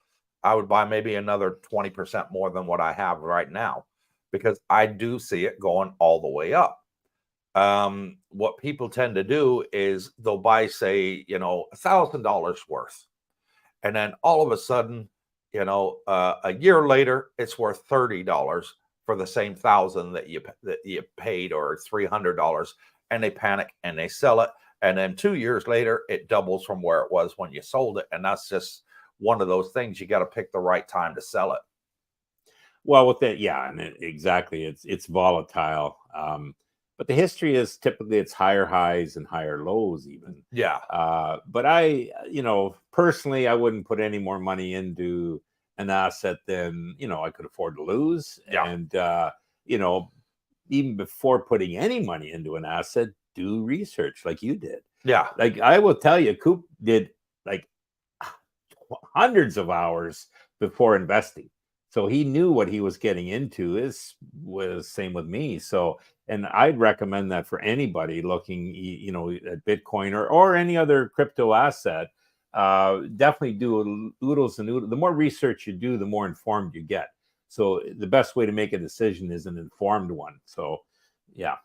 I would buy maybe another 20% more than what I have right now, because I do see it going all the way up. What people tend to do is they'll buy, say, $1,000 worth. And then all of a sudden, a year later, it's worth $30 for the same 1,000 that you paid, or $300, and they panic and they sell it. And then 2 years later, it doubles from where it was when you sold it. And that's just one of those things. You got to pick the right time to sell it. Well, with it, yeah, and exactly, it's volatile. But the history is typically it's higher highs and higher lows, even. Yeah. But I, personally, I wouldn't put any more money into an asset than I could afford to lose. Yeah. And even before putting any money into an asset, do research like you did. Yeah. Like I will tell you, Coop did like hundreds of hours before investing, so he knew what he was getting into. Was same with me. So, and I'd recommend that for anybody looking at Bitcoin or any other crypto asset. Definitely do oodles and oodles. The more research you do, the more informed you get. So the best way to make a decision is an informed one. So yeah.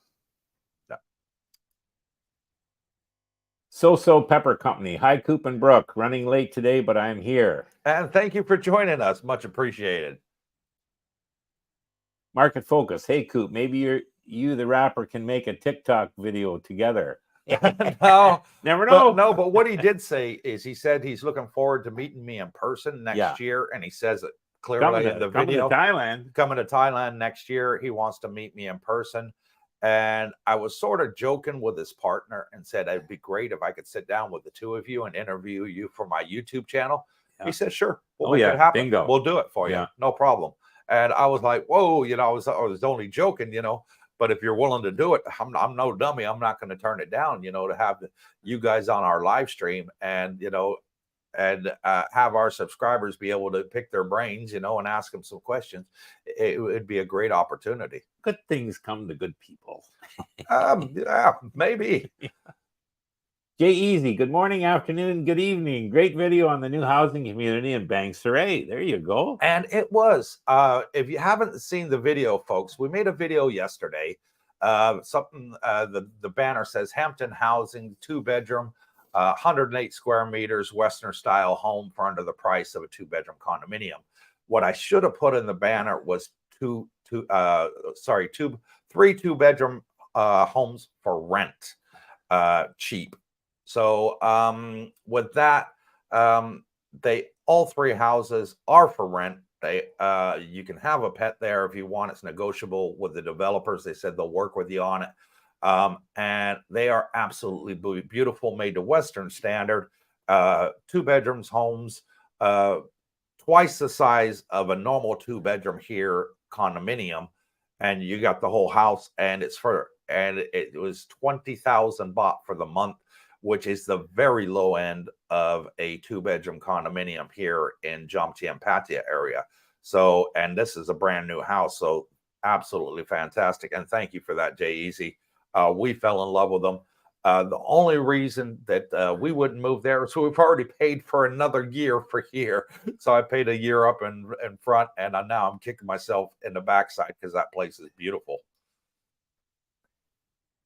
So Pepper Company. Hi, Coop and Brooke. Running late today, but I'm here. And thank you for joining us. Much appreciated. Market Focus. Hey, Coop, maybe you, the rapper, can make a TikTok video together. No, never know. But what he did say is he said he's looking forward to meeting me in person next year. And he says it clearly in the video. Coming to Thailand next year. He wants to meet me in person. And I was sort of joking with his partner and said, it'd be great if I could sit down with the two of you and interview you for my YouTube channel. Yeah. He said, sure. We'll make it happen. Bingo. We'll do it for you. No problem. And I was like, whoa, I was only joking, but if you're willing to do it, I'm no dummy. I'm not going to turn it down, to have you guys on our live stream and, and have our subscribers be able to pick their brains, and ask them some questions. It would be a great opportunity. Good things come to good people. Yeah, maybe. Jay Easy, good morning, afternoon, good evening. Great video on the new housing community in Bangsaray. There you go. And it was. If you haven't seen the video, folks, we made a video yesterday. The banner says Hampton Housing, 2-bedroom, 108 square meters, Western style home for under the price of a 2-bedroom condominium. What I should have put in the banner was 3 2-bedroom homes for rent, cheap. So with that, all 3 houses are for rent. You can have a pet there if you want. It's negotiable with the developers. They said they'll work with you on it. And they are absolutely beautiful, made to Western standard. 2 bedrooms homes, twice the size of a normal 2-bedroom here condominium, and you got the whole house. And it was 20,000 baht for the month, which is the very low end of a 2-bedroom condominium here in Jomtien Pattaya area. So, and this is a brand new house. So Absolutely fantastic. And thank you for that, Jay Easy. We fell in love with them. The only reason that we wouldn't move there is we've already paid for another year for here. So I paid a year up in front, and now I'm kicking myself in the backside because that place is beautiful.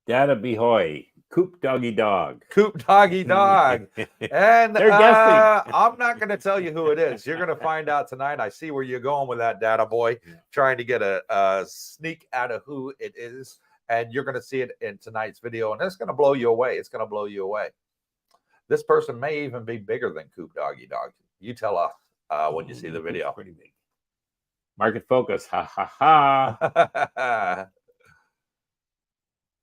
Data Behoy, Coop Doggy Dog. Coop Doggy Dog. And they're guessing. I'm not going to tell you who it is. You're going to find out tonight. I see where you're going with that, Data Boy, trying to get a sneak out of who it is. And you're going to see it in tonight's video. And it's going to blow you away. It's going to blow you away. This person may even be bigger than Coop Doggy Dog. You tell us when you see the video. Pretty big. Market focus. Ha, ha, ha.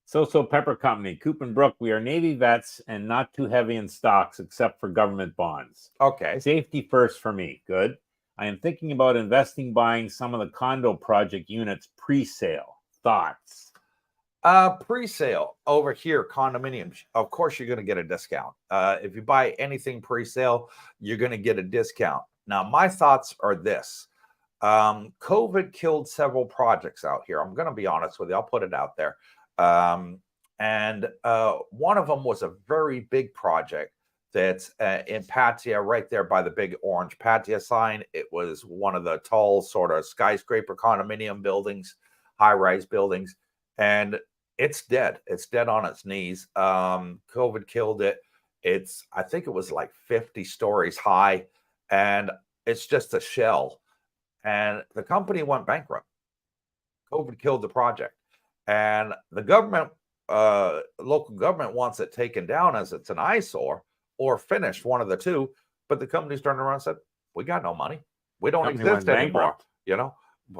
So Pepper Company, Cooper and Brooke, we are Navy vets and not too heavy in stocks except for government bonds. Okay. Safety first for me. Good. I am thinking about investing, buying some of the condo project units pre-sale. Thoughts? Pre-sale over here, condominiums. Of course, you're going to get a discount. If you buy anything pre-sale, you're going to get a discount. Now, my thoughts are this. COVID killed several projects out here. I'm going to be honest with you. I'll put it out there. And one of them was a very big project that's in Pattaya, right there by the big orange Pattaya sign. It was one of the tall sort of skyscraper condominium buildings, high-rise buildings, and it's dead. It's dead on its knees. COVID killed it. I think it was like 50 stories high, and it's just a shell. And the company went bankrupt. COVID killed the project. And the government, local government wants it taken down as it's an eyesore or finished, one of the two. But the company's turned around and said, we got no money. We don't exist anymore. You know,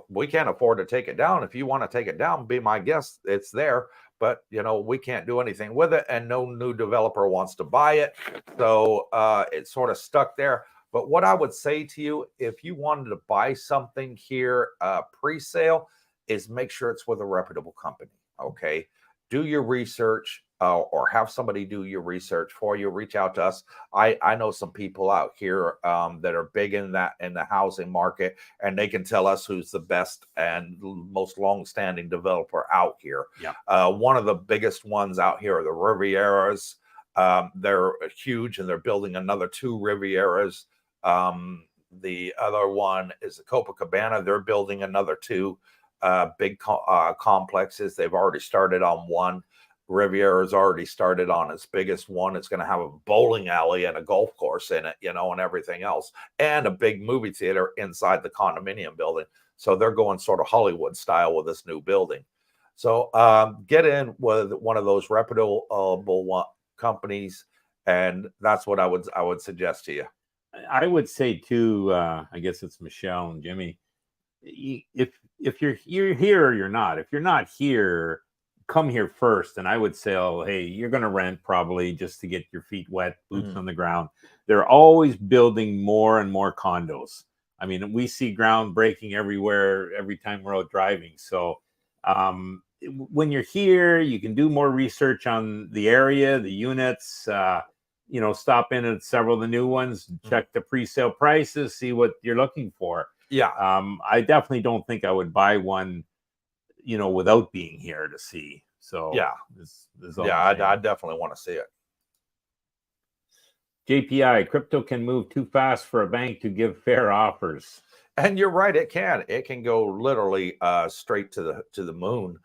we can't afford to take it down. If you want to take it down, be my guest. It's there. But, you know, we can't do anything with it. And no new developer wants to buy it. So it's sort of stuck there. But what I would say to you, if you wanted to buy something here pre-sale, is make sure it's with a reputable company. Okay. Do your research or have somebody do your research for you. Reach out to us. I know some people out here that are big in the housing market, and they can tell us who's the best and most long-standing developer out here. Yeah. One of the biggest ones out here are the Rivieras. They're huge, and they're building another 2 Rivieras. The other one is the Copacabana. They're building another 2 big complexes. They've already started on one. Riviera's already started on its biggest one. It's going to have a bowling alley and a golf course in it, you know, and everything else, and a big movie theater inside the condominium building. So they're going sort of Hollywood style with this new building. So get in with one of those reputable companies, and that's what I would suggest to you. I would say too. I guess it's Michelle and Jimmy. If you're here or you're not. If you're not here, come here first. And I would say, oh, hey, you're going to rent probably just to get your feet wet, boots on the ground. They're always building more and more condos. I mean, we see ground breaking everywhere every time we're out driving. So when you're here, you can do more research on the area, the units, you know, stop in at several of the new ones, check the pre-sale prices, see what you're looking for. Yeah. I definitely don't think I would buy one, you know, without being here to see. So yeah, I definitely want to see it. JPI, crypto can move too fast for a bank to give fair offers. And you're right, it can go literally straight to the moon.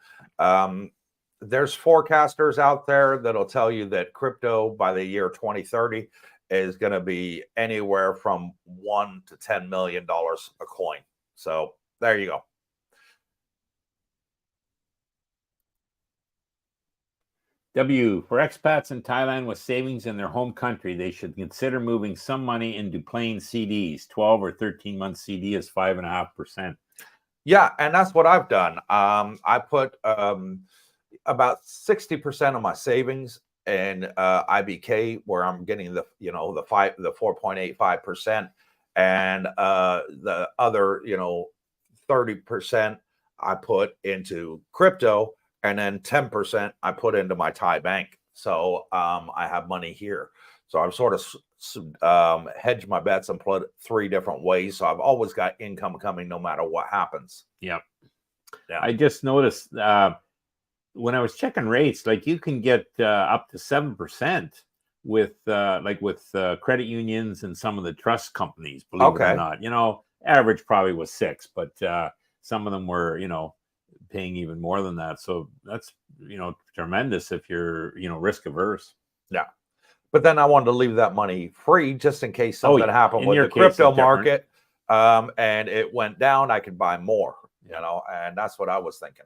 There's forecasters out there that'll tell you that crypto by the year 2030 is going to be anywhere from $1 to $10 million a coin. So there you go. W, for expats in Thailand with savings in their home country, they should consider moving some money into plain CDs. 12 or 13 month CD is 5.5%. Yeah, and that's what I've done. I put about 60% of my savings in IBK, where I'm getting the 4.85%, and the other 30% I put into crypto, and then 10% I put into my Thai bank. So I have money here. So I've sort of hedged my bets and put 3 different ways. So I've always got income coming no matter what happens. Yep. Yeah. I just noticed when I was checking rates, like you can get up to 7% with credit unions and some of the trust companies, believe it or not. You know, average probably was 6, but some of them were, you know, paying even more than that. So that's, you know, tremendous if you're, you know, risk averse. Yeah. But then I wanted to leave that money free just in case something happened with the crypto market and it went down, I could buy more, you know, and that's what I was thinking.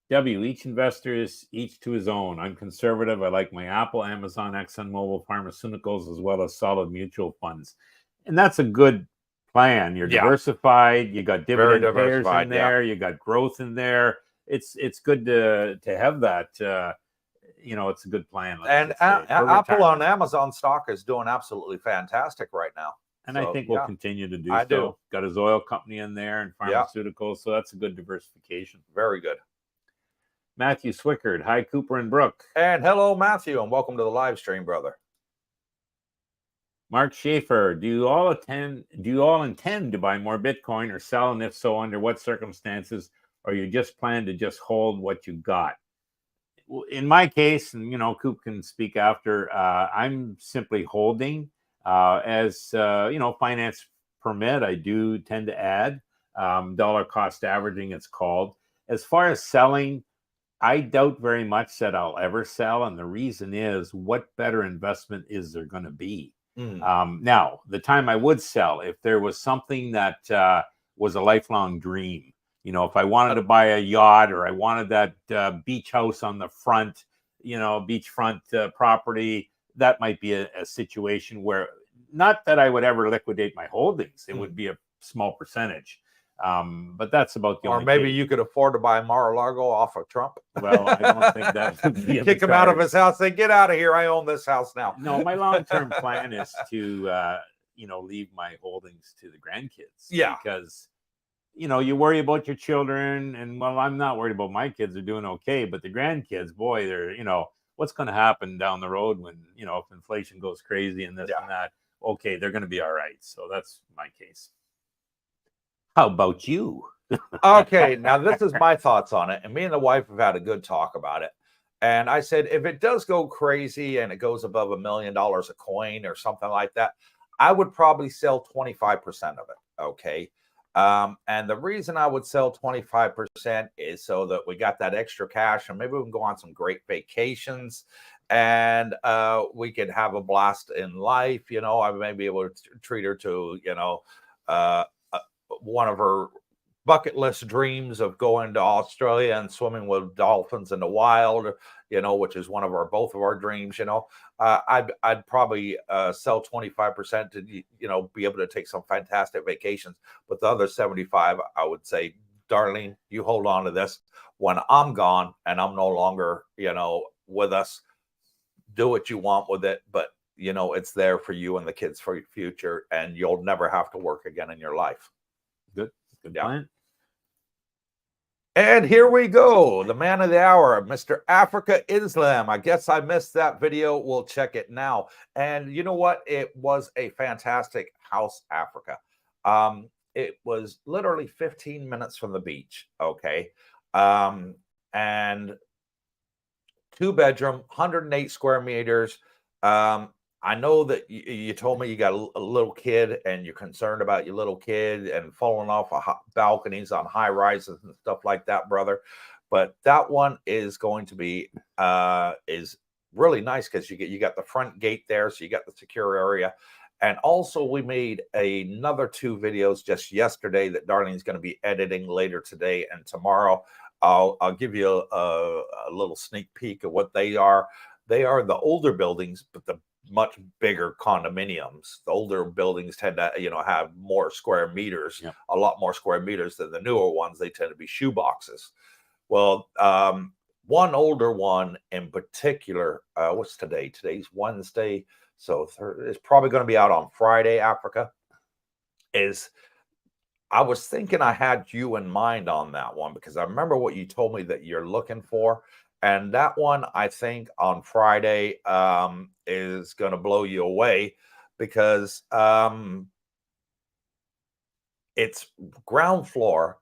Each investor is each to his own. I'm conservative. I like my Apple, Amazon, ExxonMobil, pharmaceuticals, as well as solid mutual funds. And that's a good plan. You're diversified. You got dividend payers in there. You got growth in there. It's good to have that. You know, it's a good plan. And Apple on Amazon stock is doing absolutely fantastic right now. And I think we'll continue to do so. Got his oil company in there and pharmaceuticals. So that's a good diversification. Very good. Matthew Swickard. Hi, Cooper and Brooke. And hello, Matthew, and welcome to the live stream, brother. Mark Schaefer. Do you all intend to buy more Bitcoin or sell? And if so, under what circumstances? Or you just plan to just hold what you got? In my case, and you know, Coop can speak after, I'm simply holding as you know, finance permit. I do tend to add dollar cost averaging, it's called. As far as selling, I doubt very much that I'll ever sell. And the reason is, what better investment is there going to be? Now, the time I would sell, if there was something that was a lifelong dream, you know, if I wanted to buy a yacht or I wanted that beach house on the front, you know, beachfront property, that might be a situation where, not that I would ever liquidate my holdings. It would be a small percentage. But that's about the only. Or maybe you could afford to buy Mar-a-Lago off of Trump. Well, I don't think that would be kick him out of his house. Say, get out of here. I own this house now. No, my long-term plan is to, you know, leave my holdings to the grandkids. Yeah. Because, you know, you worry about your children, and well, I'm not worried about my kids. They're doing okay, but the grandkids, boy, they're, you know, what's going to happen down the road when, you know, if inflation goes crazy and this and that. Okay, they're going to be all right. So that's my case. How about you? Okay, now this is my thoughts on it. And me and the wife have had a good talk about it. And I said, if it does go crazy and it goes above $1 million a coin or something like that, I would probably sell 25% of it. Okay. And the reason I would sell 25% is so that we got that extra cash and maybe we can go on some great vacations and we could have a blast in life. You know, I may be able to treat her to, you know, one of her bucket list dreams of going to Australia and swimming with dolphins in the wild, you know, which is one of both of our dreams. You know, I'd probably sell 25% to, you know, be able to take some fantastic vacations. But the other 75, I would say, Darlene, you hold on to this. When I'm gone and I'm no longer, you know, with us, do what you want with it. But, you know, it's there for you and the kids for your future, and you'll never have to work again in your life. Good plan. And here we go. The man of the hour, Mr. Africa Islam. I guess I missed that video. We'll check it now. And you know what? It was a fantastic house, Africa. It was literally 15 minutes from the beach. Okay. And 2-bedroom, 108 square meters. I know that you told me you got a little kid and you're concerned about your little kid and falling off of balconies on high rises and stuff like that, brother. But that one is going to be is really nice because you got the front gate there, so you got the secure area. And also we made another 2 videos just yesterday that Darlene's going to be editing later today and tomorrow. I'll give you a little sneak peek of what they are. They are the older buildings, but the much bigger condominiums. The older buildings tend to, you know, have more square meters, a lot more square meters than the newer ones. They tend to be shoe boxes. Well, one older one in particular, what's today? Today's Wednesday. So it's probably going to be out on Friday, Africa. I was thinking I had you in mind on that one because I remember what you told me that you're looking for. And that one, I think, on Friday is going to blow you away because it's ground floor.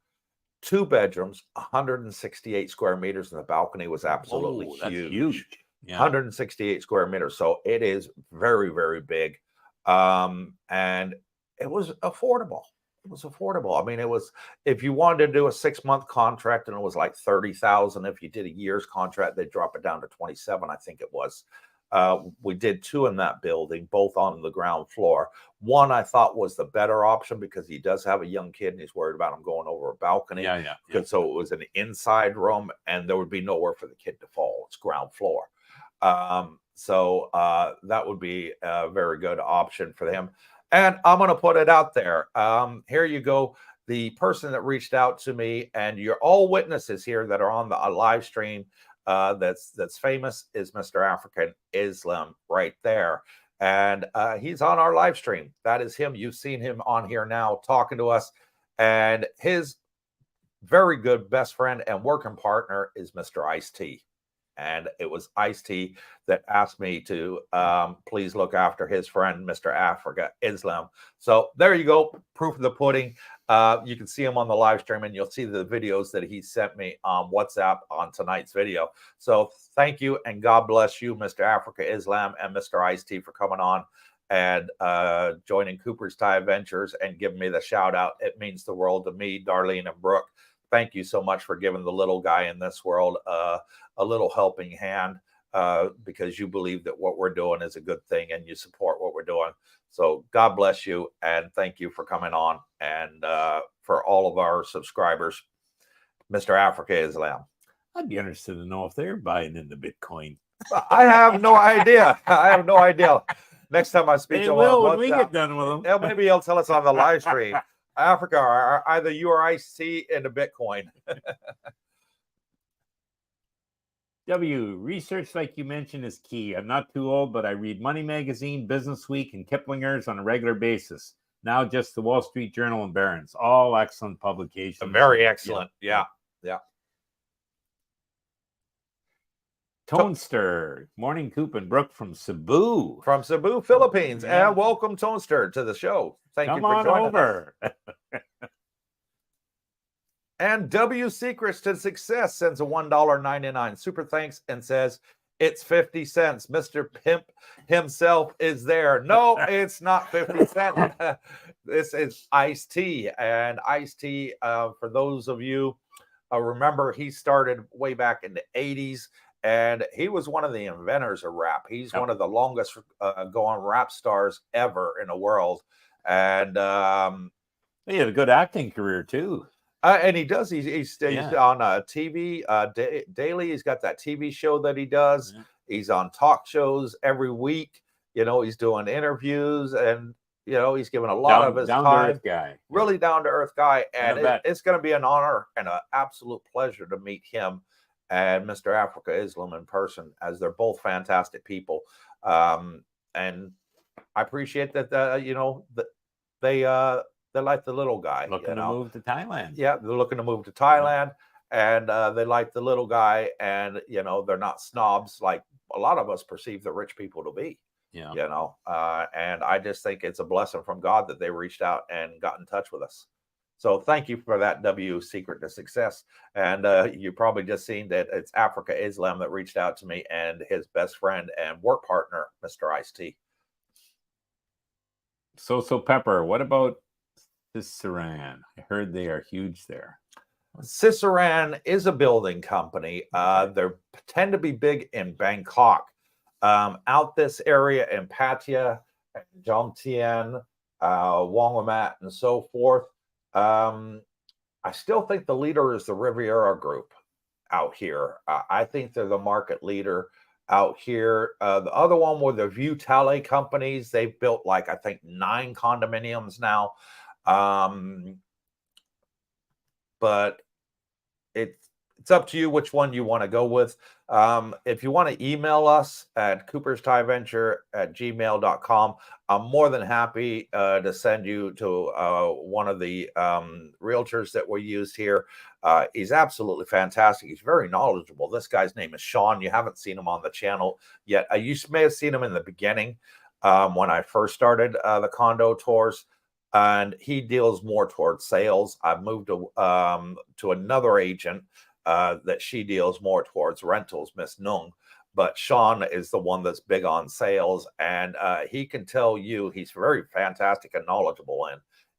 2 bedrooms, 168 square meters, and the balcony was absolutely Whoa, that's huge. huge. Yeah. 168 square meters. So it is very, very big. And it was affordable. It was affordable. I mean, it was, if you wanted to do a 6-month contract and it was like 30,000, if you did a year's contract, they'd drop it down to 27, I think it was. We did 2 in that building, both on the ground floor. One I thought was the better option because he does have a young kid and he's worried about him going over a balcony. Yeah. So it was an inside room and there would be nowhere for the kid to fall. It's ground floor. So that would be a very good option for him. And I'm going to put it out there. Here you go. The person that reached out to me, and you're all witnesses here that are on the live stream that's famous, is Mr. African Islam right there. And he's on our live stream. That is him. You've seen him on here now talking to us. And his very good best friend and working partner is Mr. Ice-T. And it was Ice-T that asked me to please look after his friend, Mr. Africa Islam. So there you go. Proof of the pudding. You can see him on the live stream and you'll see the videos that he sent me on WhatsApp on tonight's video. So thank you and God bless you, Mr. Africa Islam and Mr. Ice-T, for coming on and joining Cooper's Thai Adventures and giving me the shout out. It means the world to me, Darlene and Brooke. Thank you so much for giving the little guy in this world a little helping hand because you believe that what we're doing is a good thing and you support what we're doing. So God bless you and thank you for coming on. And for all of our subscribers, Mr. Africa Islam. I'd be interested to know if they're buying into Bitcoin. I have no idea. I have no idea. Next time I speak to him, when we get done with them, maybe he'll tell us on the live stream. Africa, are either you or Ice-T into Bitcoin. Research, like you mentioned, is key. I'm not too old, but I read Money Magazine, Business Week, and Kiplinger's on a regular basis. Now just the Wall Street Journal and Barron's. All excellent publications. Very excellent. Yeah. Tonester. Morning, Cooper and Brooke from Cebu. From Cebu, Philippines. Yeah. And welcome, Tonester, to the show. Thank you for joining over. And W Secrets to Success sends a $1.99 super thanks and says, it's 50 cents. Mr. Pimp himself is there. No, it's not 50 cents. This is Ice-T. And Ice-T, for those of you, remember, he started way back in the 80s. And he was one of the inventors of rap. He's one of the longest going rap stars ever in the world. And he had a good acting career, too. And he does. He's on TV daily. He's got that TV show that he does. Yeah. He's on talk shows every week. You know, he's doing interviews and, you know, he's giving a lot of his time. Down-to-earth guy. Really down-to-earth guy. And it's going to be an honor and an absolute pleasure to meet him and Mr. Africa Islam in person, as they're both fantastic people. And I appreciate that, you know, that they like the little guy. Looking to move to Thailand. Yeah, they're looking to move to Thailand. And they like the little guy. And, you know, they're not snobs like a lot of us perceive the rich people to be. Yeah. You know, and I just think it's a blessing from God that they reached out and got in touch with us. So thank you for that, W Secret to Success. And you probably just seen that it's Africa Islam that reached out to me and his best friend and work partner, Mr. Ice-T. So Pepper, what about Ciceran? I heard they are huge there. Ciceran is a building company. They tend to be big in Bangkok. Out this area in Pattaya, Jomtien, Wongamat, and so forth. I still think the leader is the Riviera Group out here. I think they're the market leader out here. The other one were the View Tale companies. They've built like, I think, 9 condominiums now. But it's up to you which one you want to go with. If you want to email us at cooperstaiventure@gmail.com, I'm more than happy to send you to one of the realtors that we used here. He's absolutely fantastic. He's very knowledgeable. This guy's name is Sean. You haven't seen him on the channel yet. You may have seen him in the beginning when I first started the condo tours. and he deals more towards sales. I've moved to another agent that she deals more towards rentals, Miss Nung. But Sean is the one that's big on sales, and he can tell you, he's very fantastic and knowledgeable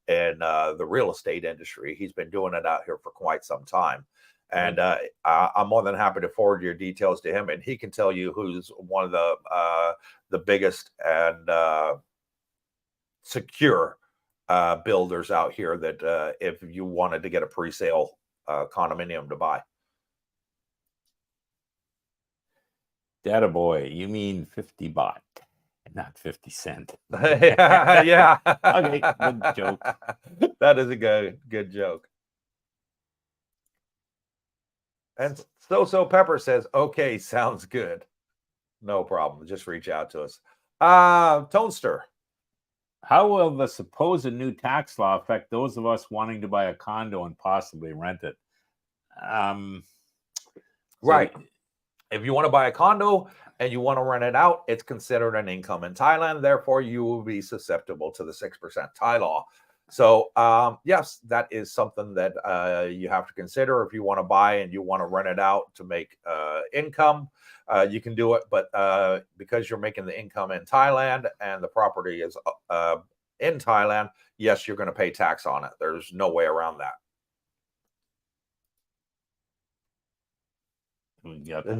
in the real estate industry. He's been doing it out here for quite some time. And I'm more than happy to forward your details to him, and he can tell you who's one of the biggest and secure builders out here that if you wanted to get a pre-sale condominium to buy. Data boy, you mean 50 baht, not 50 cent. Yeah. Okay, good joke. That is a good joke. And So Pepper says, okay, sounds good. No problem. Just reach out to us. Tonester. How will the supposed new tax law affect those of us wanting to buy a condo and possibly rent it? Right. If you want to buy a condo and you want to rent it out, it's considered an income in Thailand. Therefore, you will be susceptible to the 6% Thai law. So, yes, that is something that you have to consider. If you want to buy and you want to rent it out to make income, you can do it. But because you're making the income in Thailand and the property is in Thailand, yes, you're going to pay tax on it. There's no way around that.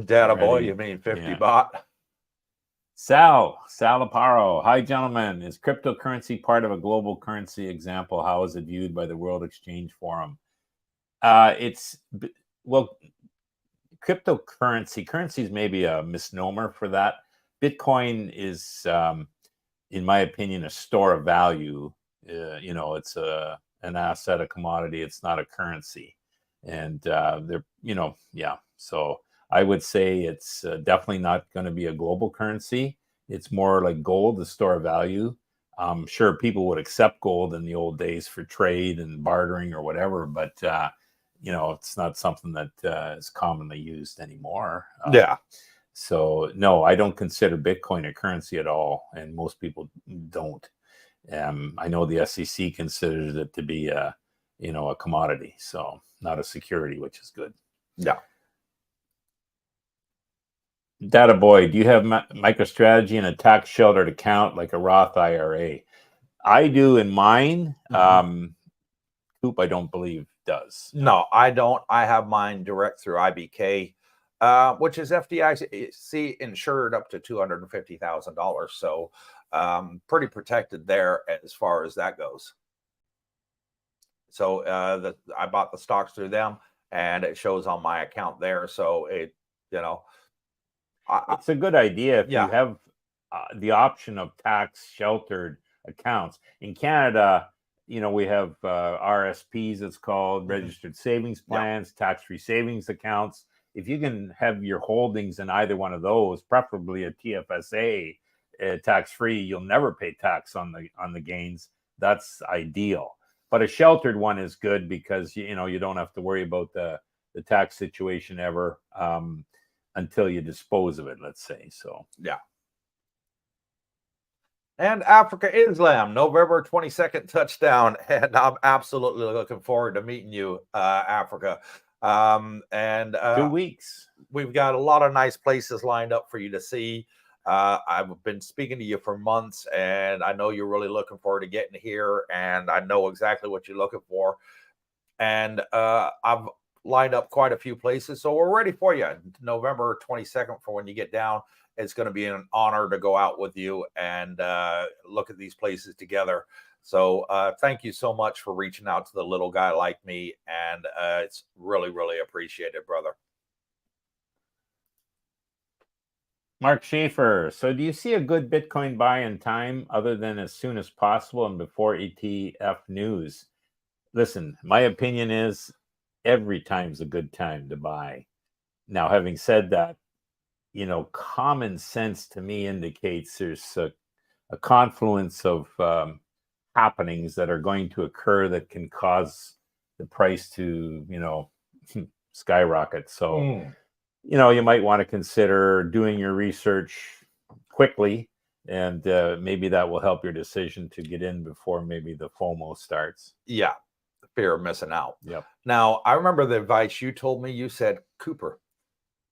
Data boy, you mean 50 baht? Sal Aparo. Hi, gentlemen. Is cryptocurrency part of a global currency? Example, how is it viewed by the World Exchange Forum? Currency is maybe a misnomer for that. Bitcoin is, in my opinion, a store of value. It's an asset, a commodity. It's not a currency. And so I would say it's definitely not going to be a global currency. It's more like gold, the store of value. Sure, people would accept gold in the old days for trade and bartering or whatever, but it's not something that is commonly used anymore. Yeah. So no, I don't consider Bitcoin a currency at all, and most people don't. I know the SEC considers it to be a commodity, so not a security, which is good. Yeah. Data boy, do you have MicroStrategy in a tax sheltered account like a Roth IRA? I do in mine. Coop, I don't believe does. No, I don't. I have mine direct through IBK, which is FDIC insured up to $250,000. So pretty protected there as far as that goes. So I bought the stocks through them, and it shows on my account there. So it's a good idea if you have the option of tax sheltered accounts. In Canada, we have RSPs, it's called, registered savings plans, tax-free savings accounts. If you can have your holdings in either one of those, preferably a TFSA, tax-free, you'll never pay tax on the gains. That's ideal. But a sheltered one is good because you don't have to worry about the tax situation ever until you dispose of it, let's say. So yeah. And Africa Islam, November 22nd touchdown. And I'm absolutely looking forward to meeting you, Africa. 2 weeks. We've got a lot of nice places lined up for you to see. I've been speaking to you for months, and I know you're really looking forward to getting here, and I know exactly what you're looking for. And I've lined up quite a few places, so we're ready for you. November 22nd for when you get down. It's going to be an honor to go out with you and look at these places together. So thank you so much for reaching out to the little guy like me, and it's really, really appreciated, brother. Mark Schaefer, so do you see a good Bitcoin buy in time other than as soon as possible and before ETF news? Listen, my opinion is every time's a good time to buy. Now, having said that, common sense to me indicates there's a confluence of happenings that are going to occur that can cause the price to, skyrocket. So, you might want to consider doing your research quickly And maybe that will help your decision to get in before maybe the FOMO starts. Yeah, the fear of missing out. Yep. Now, I remember the advice you told me. You said, Cooper,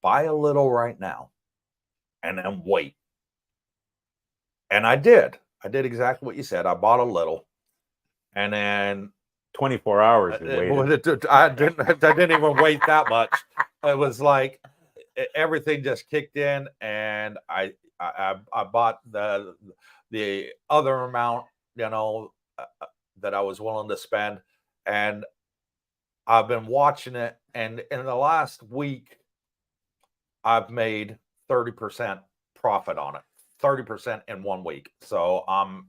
buy a little right now and then wait. And I did. I did exactly what you said. I bought a little, and then 24 hours you waited. I didn't even wait that much. It was like everything just kicked in, and I bought the other amount, that I was willing to spend, and I've been watching it, and in the last week, I've made 30% profit on it. 30% in 1 week. So I'm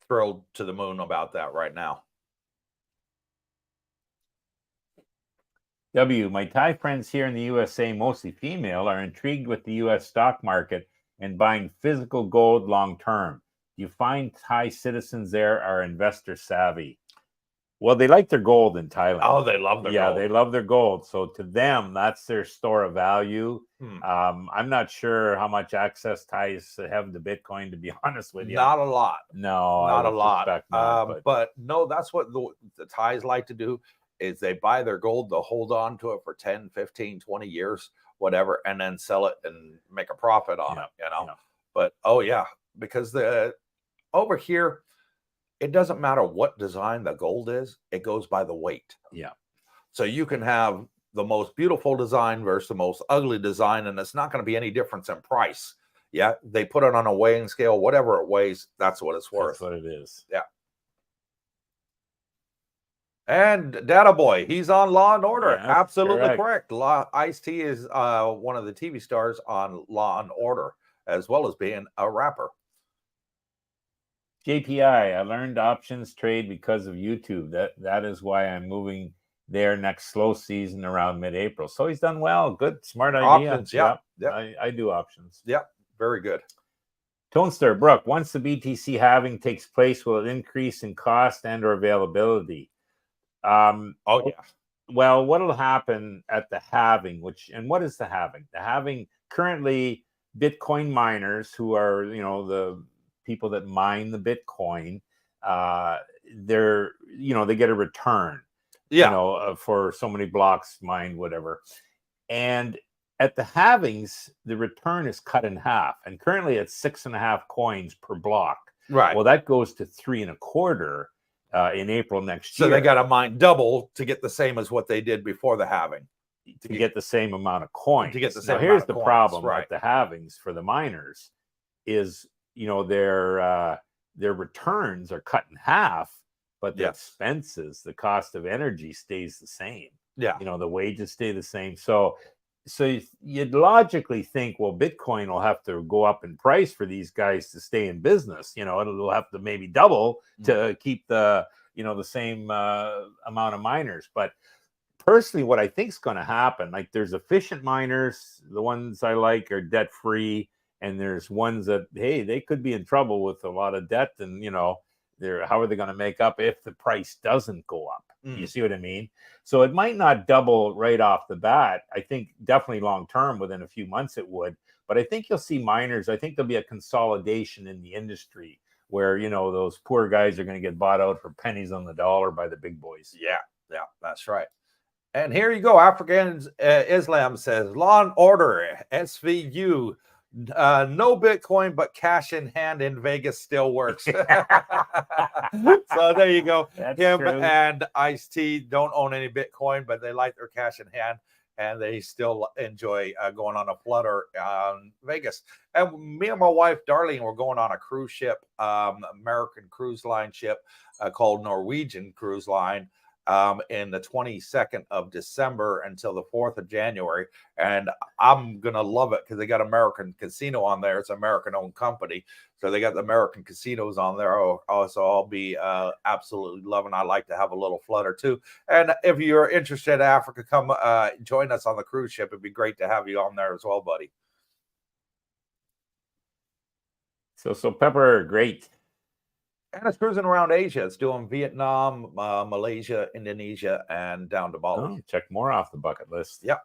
thrilled to the moon about that right now. My Thai friends here in the USA, mostly female, are intrigued with the US stock market and buying physical gold long term. Do you find Thai citizens there are investor savvy? Well, they like their gold in Thailand. Oh, they love their gold. Yeah, they love their gold. So to them, that's their store of value. I'm not sure how much access Thais have to Bitcoin, to be honest with you. Not a lot. No, not a lot. Not, but no, that's what the Thais like to do, is they buy their gold, they'll hold on to it for 10, 15, 20 years, whatever, and then sell it and make a profit on it, But oh yeah, because over here, it doesn't matter what design the gold is, it goes by the weight. Yeah. So you can have the most beautiful design versus the most ugly design, and it's not going to be any difference in price. Yeah. They put it on a weighing scale, whatever it weighs, that's what it's worth. That's what it is. Yeah. And Data Boy, he's on Law and Order. Yes, absolutely correct. Ice-T is one of the TV stars on Law and Order, as well as being a rapper. JPI, I learned options trade because of YouTube. That is why I'm moving there next slow season around mid-April. So he's done well. Good, smart idea. Options, yeah. I do options. Yep, very good. Tonester, Brooke, once the BTC halving takes place, will it increase in cost and or availability? Oh yeah. Well, what will happen at the halving? What is the halving? The halving, currently, Bitcoin miners, who are the people that mine the Bitcoin, they get a return, for so many blocks mined, whatever. And at the halvings, the return is cut in half, and currently it's 6.5 coins per block. Right. Well, that goes to 3.25 in April next year. So they got to mine double to get the same as what they did before the halving. To get the same amount of coins. To get the same. Now, here's the coins, problem right. at the halvings for the miners is, their returns are cut in half, but the expenses, the cost of energy stays the same. Yeah. The wages stay the same. So you'd logically think, well, Bitcoin will have to go up in price for these guys to stay in business. It'll have to maybe double to keep the same amount of miners. But personally, what I think is going to happen, like there's efficient miners, the ones I like are debt free, and there's ones that, hey, they could be in trouble with a lot of debt, and how are they going to make up if the price doesn't go up? You see what I mean? So it might not double right off the bat. I think definitely long term, within a few months it would. But I think you'll see miners. I think there'll be a consolidation in the industry where those poor guys are going to get bought out for pennies on the dollar by the big boys. Yeah, that's right. And here you go. African Islam says, Law and Order, SVU. No Bitcoin, but cash in hand in Vegas still works. So there you go. That's Him true. And Ice-T don't own any Bitcoin, but they like their cash in hand, and they still enjoy going on a flutter in Vegas. And me and my wife, Darlene, were going on a cruise ship, American Cruise Line ship called Norwegian Cruise Line. In the 22nd of December until the 4th of January. And I'm going to love it because they got American Casino on there. It's an American-owned company. So they got the American casinos on there. So I'll be absolutely loving. I like to have a little flutter too. And if you're interested in Africa, come join us on the cruise ship. It'd be great to have you on there as well, buddy. So Pepper, great. And it's cruising around Asia. It's doing Vietnam, Malaysia, Indonesia, and down to Bali. Check more off the bucket list. Yeah.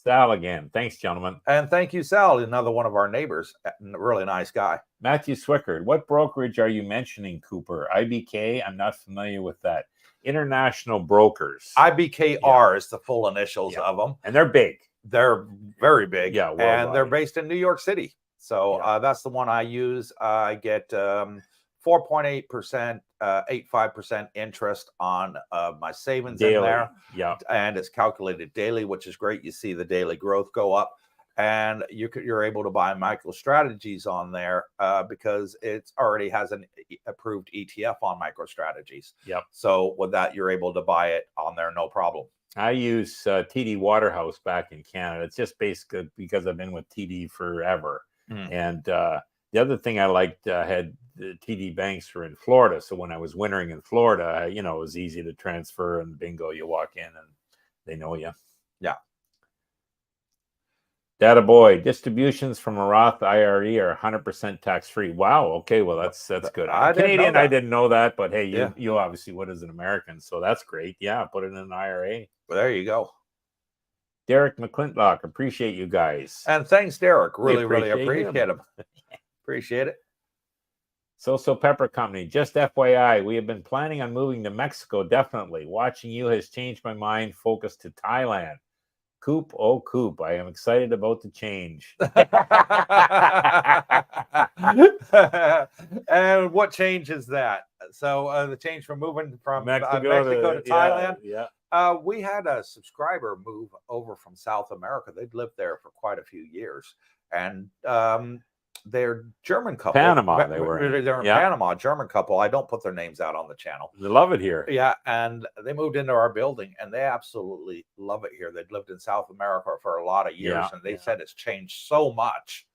Sal again. Thanks, gentlemen. And thank you, Sal, another one of our neighbors. A really nice guy. Matthew Swickard, what brokerage are you mentioning, Cooper? IBK? I'm not familiar with that. International Brokers. IBKR is the full initials of them. And they're big. They're very big. Yeah, worldwide. And they're based in New York City. So that's the one I use. I get 4.8%, 85% interest on my savings daily. In there. Yeah. And it's calculated daily, which is great. You see the daily growth go up. And you're able to buy MicroStrategies on there because it already has an approved ETF on MicroStrategies. Yep. So with that, you're able to buy it on there, no problem. I use TD Waterhouse back in Canada. It's just basically because I've been with TD forever. And the other thing I liked, had the TD banks were in Florida. So when I was wintering in Florida, it was easy to transfer, and bingo, you walk in and they know you. Yeah. Data boy, distributions from a Roth IRA are 100% tax-free. Wow. Okay. Well, that's good. Canadian, I didn't know that, but hey, you obviously would as an American, so that's great. Yeah, put it in an IRA. Well, there you go. Derek McClintock, appreciate you guys. And thanks, Derek. Really appreciate him. Appreciate it. So Pepper Company, just FYI, we have been planning on moving to Mexico, definitely. Watching you has changed my mind, focus to Thailand. Coop, oh Coop, I am excited about the change. And what change is that? So the change from moving from Mexico to Thailand? Yeah. We had a subscriber move over from South America. They'd lived there for quite a few years. And they're German couple. Panama, they were in. They're in Panama, German couple. I don't put their names out on the channel. They love it here. Yeah, and they moved into our building, and they absolutely love it here. They'd lived in South America for a lot of years, and they said it's changed so much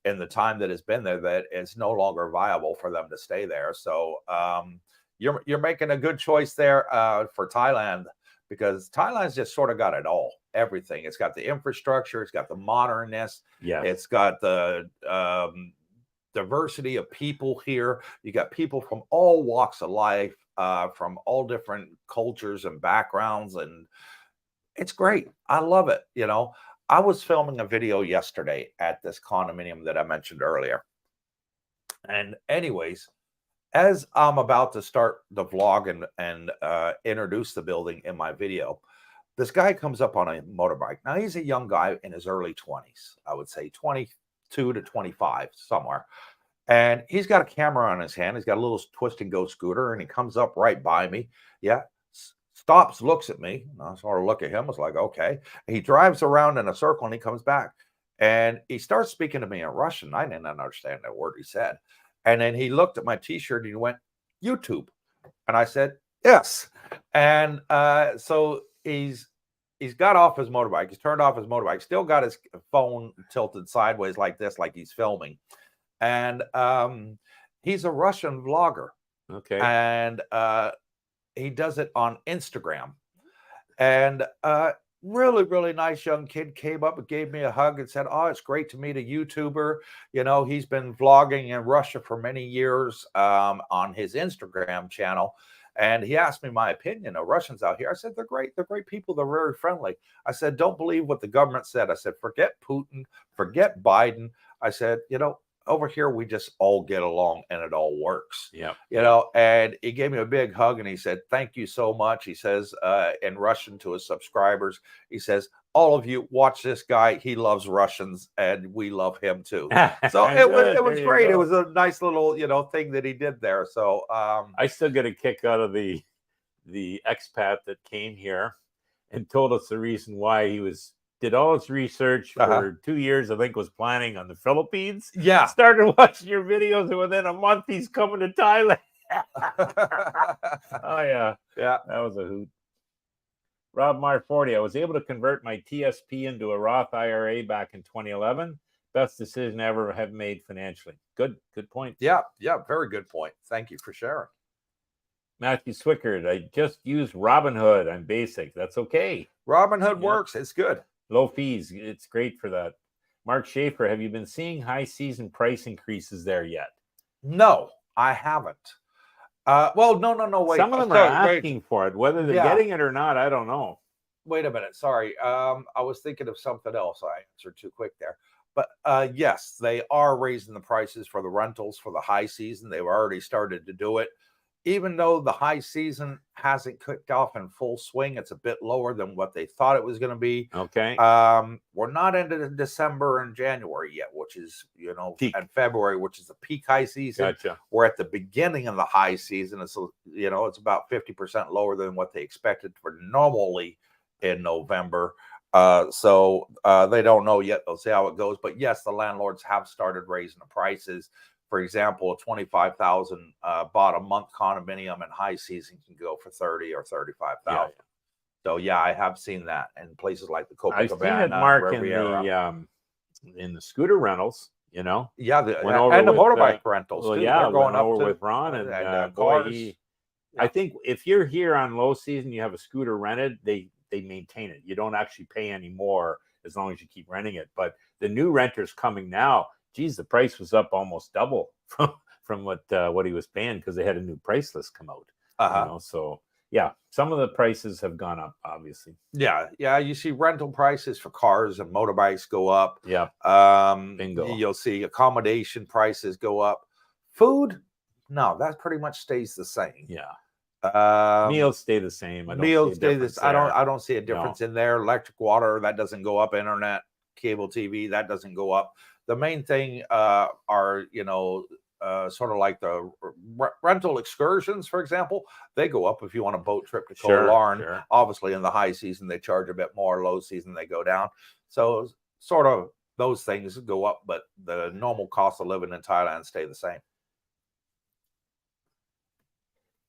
in the time that it's been there that it's no longer viable for them to stay there. So you're making a good choice there for Thailand, because Thailand's just sort of got it all, everything. It's got the infrastructure, it's got the modernness, it's got the diversity of people here. You got people from all walks of life, from all different cultures and backgrounds, and it's great. I love it. I was filming a video yesterday at this condominium that I mentioned earlier. And anyways, as I'm about to start the vlog and introduce the building in my video, this guy comes up on a motorbike. Now, he's a young guy in his early 20s, I would say 22 to 25, somewhere. And he's got a camera on his hand. He's got a little twist and go scooter, and he comes up right by me. Yeah. Stops, looks at me. I sort of look at him. I was like, okay. He drives around in a circle, and he comes back. And he starts speaking to me in Russian. I didn't understand a word he said. And then he looked at my T-shirt and he went, YouTube. And I said, yes. And so he's got off his motorbike. He's turned off his motorbike. Still got his phone tilted sideways like this, like he's filming. And he's a Russian vlogger. Okay. And he does it on Instagram. And really, really nice young kid came up and gave me a hug and said, oh, it's great to meet a YouTuber. He's been vlogging in Russia for many years on his Instagram channel. And he asked me my opinion of Russians out here. I said, they're great. They're great people. They're very friendly. I said, don't believe what the government said. I said, forget Putin, forget Biden. I said, over here, we just all get along and it all works. Yeah. And he gave me a big hug and he said, thank you so much. He says in Russian to his subscribers, he says, all of you watch this guy. He loves Russians and we love him too. So it was great. It was a nice little, thing that he did there. So I still get a kick out of the expat that came here and told us the reason why he did all his research for 2 years, I think, was planning on the Philippines. Yeah. Started watching your videos, and within a month, he's coming to Thailand. Oh, yeah. Yeah. That was a hoot. Rob Mar 40, I was able to convert my TSP into a Roth IRA back in 2011. Best decision I ever have made financially. Good point. Yeah. Very good point. Thank you for sharing. Matthew Swickard, I just used Robinhood. I'm basic. That's okay. Robinhood works. It's good. Low fees. It's great for that. Mark Schaefer, have you been seeing high season price increases there yet? No, I haven't. Well, no, wait. Some of them are asking for it. Whether they're getting it or not, I don't know. wait a minute. Sorry. I was thinking of something else. I answered too quick there. But yes, they are raising the prices for the rentals for the high season. They've already started to do it. Even though the high season hasn't kicked off in full swing, it's a bit lower than what they thought it was going to be. Okay. We're not into December and January yet, which is, Peak. and February, which is the peak high season. Gotcha. We're at the beginning of the high season. It's, it's about 50% lower than what they expected for normally in November. So they don't know yet. They'll see how it goes. But yes, the landlords have started raising the prices. For example, a 25,000 bought a month condominium in high season can go for 30 or 35,000. Yeah. So yeah, I have seen that in places like the Copacabana. I've seen it, Mark, in the scooter rentals. Yeah, and the motorbike rentals too. Yeah, they're going up over to, with Ron and cars. I think if you're here on low season, you have a scooter rented, they maintain it. You don't actually pay any more as long as you keep renting it. But the new renters coming now, geez, the price was up almost double from what he was paying because they had a new price list come out. So yeah, some of the prices have gone up, obviously. Yeah. You see rental prices for cars and motorbikes go up. Yeah. Bingo. You'll see accommodation prices go up. Food, no, that pretty much stays the same. Yeah. Meals stay the same. I don't see a difference in there. Electric, water, that doesn't go up. Internet, cable TV, that doesn't go up. The main thing are, sort of like the rental excursions, for example, they go up if you want a boat trip to Koh Larn. Sure. Obviously, in the high season, they charge a bit more. Low season, they go down. So sort of those things go up, but the normal cost of living in Thailand stay the same.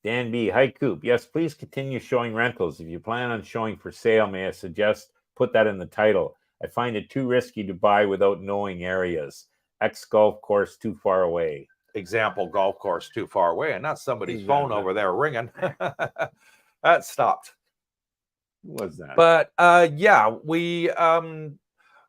Dan B. Hi, Coop. Yes, please continue showing rentals. If you plan on showing for sale, may I suggest put that in the title. I find it too risky to buy without knowing areas. X golf course too far away. Example, golf course too far away, and not somebody's phone over there ringing. That stopped. What was that? But we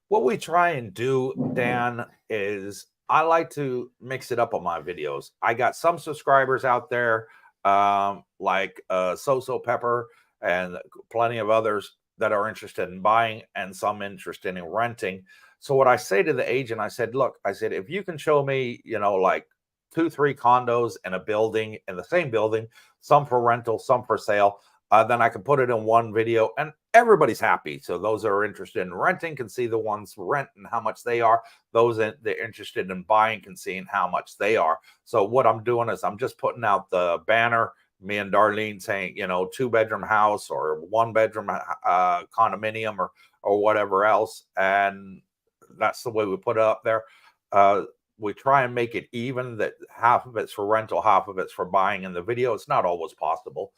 what we try and do, Dan, is I like to mix it up on my videos. I got some subscribers out there, like So Pepper and plenty of others that are interested in buying and some interested in renting. So what I say to the agent, I said, look, if you can show me, like 2-3 condos in a building, in the same building, some for rental, some for sale, then I can put it in one video and everybody's happy. So those that are interested in renting can see the ones for rent and how much they are. Those that they're interested in buying can see how much they are. So what I'm doing is I'm just putting out the banner, me and Darlene saying, 2-bedroom house or 1-bedroom condominium or whatever else. And that's the way we put it up there. We try and make it even, that half of it's for rental, half of it's for buying in the video. It's not always possible.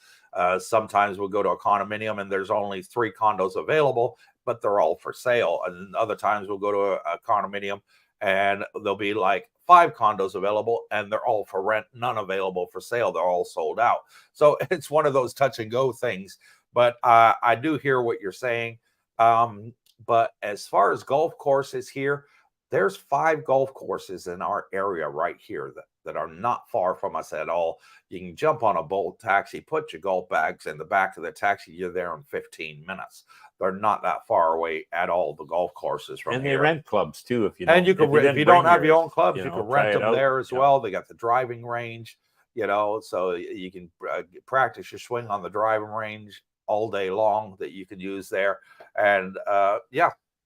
Sometimes we'll go to a condominium and there's only 3 condos available, but they're all for sale. And other times we'll go to a condominium and there'll be like 5 condos available and they're all for rent, none available for sale. They're all sold out. So it's one of those touch and go things. But I do hear what you're saying. But as far as golf courses here, there's 5 golf courses in our area right here that are not far from us at all. You can jump on a Bolt taxi, put your golf bags in the back of the taxi. You're there in 15 minutes. They're not that far away at all, the golf courses from and here. they rent clubs too. If you don't have your own clubs, you can rent them there as well. They got the driving range, so you can practice your swing on the driving range all day long that you can use there. And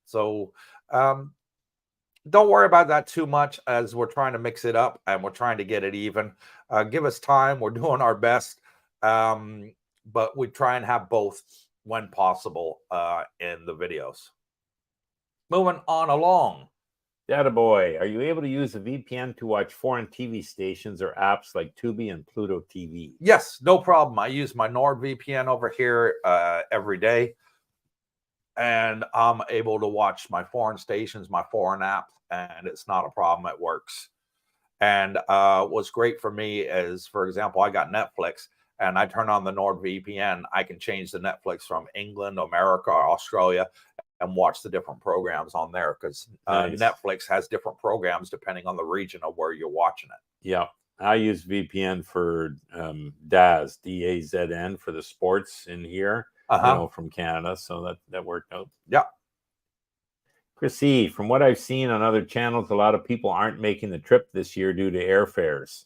so don't worry about that too much, as we're trying to mix it up and we're trying to get it even. Give us time. We're doing our best. But we try and have both when possible in the videos. Moving on along. Data boy, are you able to use a VPN to watch foreign TV stations or apps like Tubi and Pluto TV? Yes, no problem. I use my NordVPN over here every day. And I'm able to watch my foreign stations, my foreign apps, and it's not a problem. It works. And what's great for me is, for example, I got Netflix and I turn on the NordVPN. I can change the Netflix from England, America, or Australia and watch the different programs on there, because Nice. Netflix has different programs depending on the region of where you're watching it. Yeah. I use VPN for DAZN, DAZN, for the sports in here. from Canada. So that worked out. Yeah. Chrissy, from what I've seen on other channels, a lot of people aren't making the trip this year due to airfares.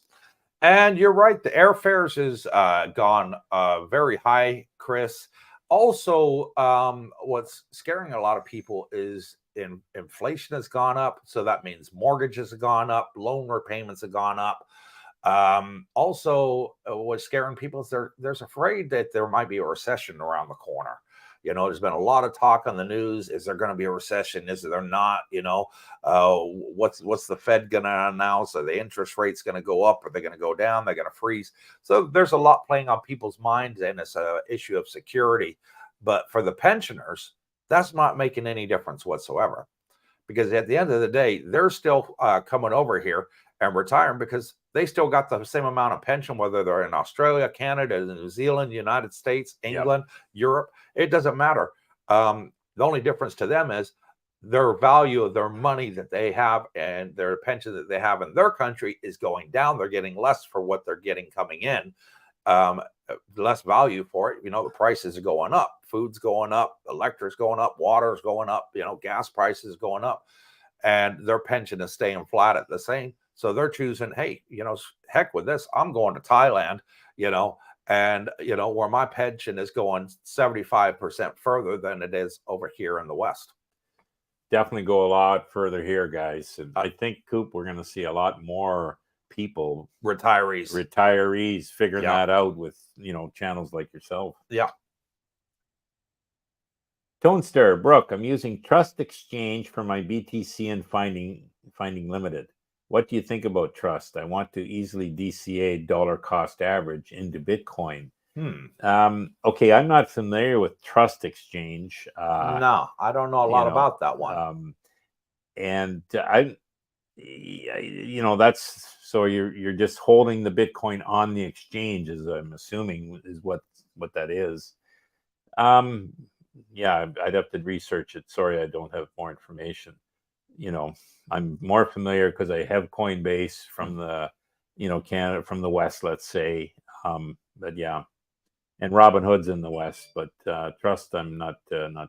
And you're right. The airfares has gone very high, Chris. Also, what's scaring a lot of people is inflation has gone up. So that means mortgages have gone up, loan repayments have gone up. Also, what's scaring people is there's afraid that there might be a recession around the corner. There's been a lot of talk on the news. Is there going to be a recession? Is there not? What's the Fed going to announce? Are the interest rates going to go up? Are they going to go down? They're going to freeze. So there's a lot playing on people's minds, and it's an issue of security. But for the pensioners, that's not making any difference whatsoever, because at the end of the day, they're still coming over here and retiring because they still got the same amount of pension, whether they're in Australia, Canada, New Zealand, United States, England, Europe. It doesn't matter. The only difference to them is their value of their money that they have and their pension that they have in their country is going down. They're getting less for what they're getting coming in, less value for it. The prices are going up, food's going up, electric's going up, water's going up, gas prices going up, and their pension is staying flat at the same. So they're choosing, hey, heck with this. I'm going to Thailand, and where my pension is going 75% further than it is over here in the West. Definitely go a lot further here, guys. And I think, Coop, we're going to see a lot more people, retirees figuring that out with, channels like yourself. Yeah. Tonestar, Brooke, I'm using Trust Exchange for my BTC and finding limited. What do you think about Trust? I want to easily DCA dollar cost average into Bitcoin. Okay, I'm not familiar with Trust Exchange. No, I don't know a lot about that one. And that's so you're just holding the Bitcoin on the exchange, as I'm assuming is what that is. Yeah, I'd have to research it. Sorry, I don't have more information. I'm more familiar because I have Coinbase from the, Canada, from the West, let's say. But yeah, and Robinhood's in the West, but Trust, I'm not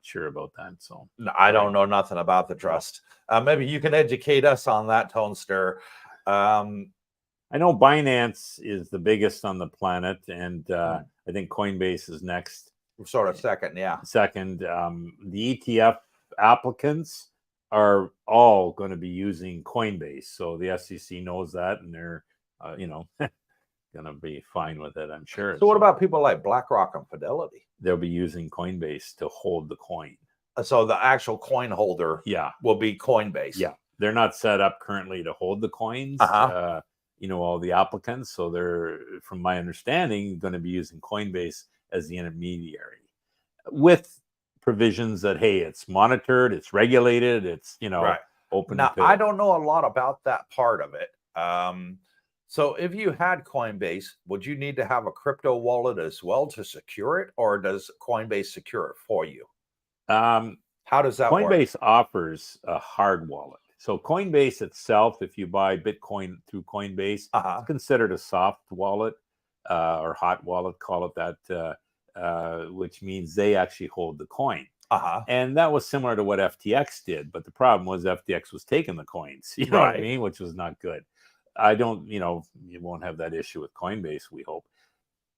sure about that. So no, I don't know nothing about the Trust. Maybe you can educate us on that, Tonestar. I know Binance is the biggest on the planet, and I think Coinbase is next. Sort of second, yeah. Second, the ETF applicants are all going to be using Coinbase. So the SEC knows that, and they're, going to be fine with it, I'm sure. So what about people like BlackRock and Fidelity? They'll be using Coinbase to hold the coin. So the actual coin holder will be Coinbase. Yeah. They're not set up currently to hold the coins, all the applicants. So they're, from my understanding, going to be using Coinbase as the intermediary with provisions that, hey, it's monitored, it's regulated, it's, open. Now, I don't know a lot about that part of it. So if you had Coinbase, would you need to have a crypto wallet as well to secure it, or does Coinbase secure it for you? How does that work? Coinbase offers a hard wallet. So Coinbase itself, if you buy Bitcoin through Coinbase, it's considered a soft wallet or hot wallet, call it that, which means they actually hold the coin. And that was similar to what FTX did. But the problem was FTX was taking the coins, you know what I mean, which was not good. I don't, you won't have that issue with Coinbase, we hope.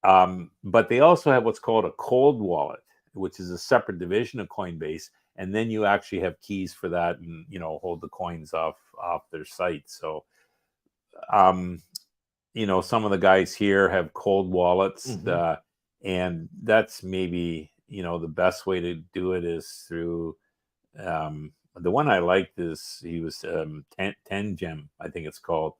But they also have what's called a cold wallet, which is a separate division of Coinbase. And then you actually have keys for that and, hold the coins off their site. So, some of the guys here have cold wallets, and that's maybe, the best way to do it is through, the one I liked is, he was 10 Gem, I think it's called.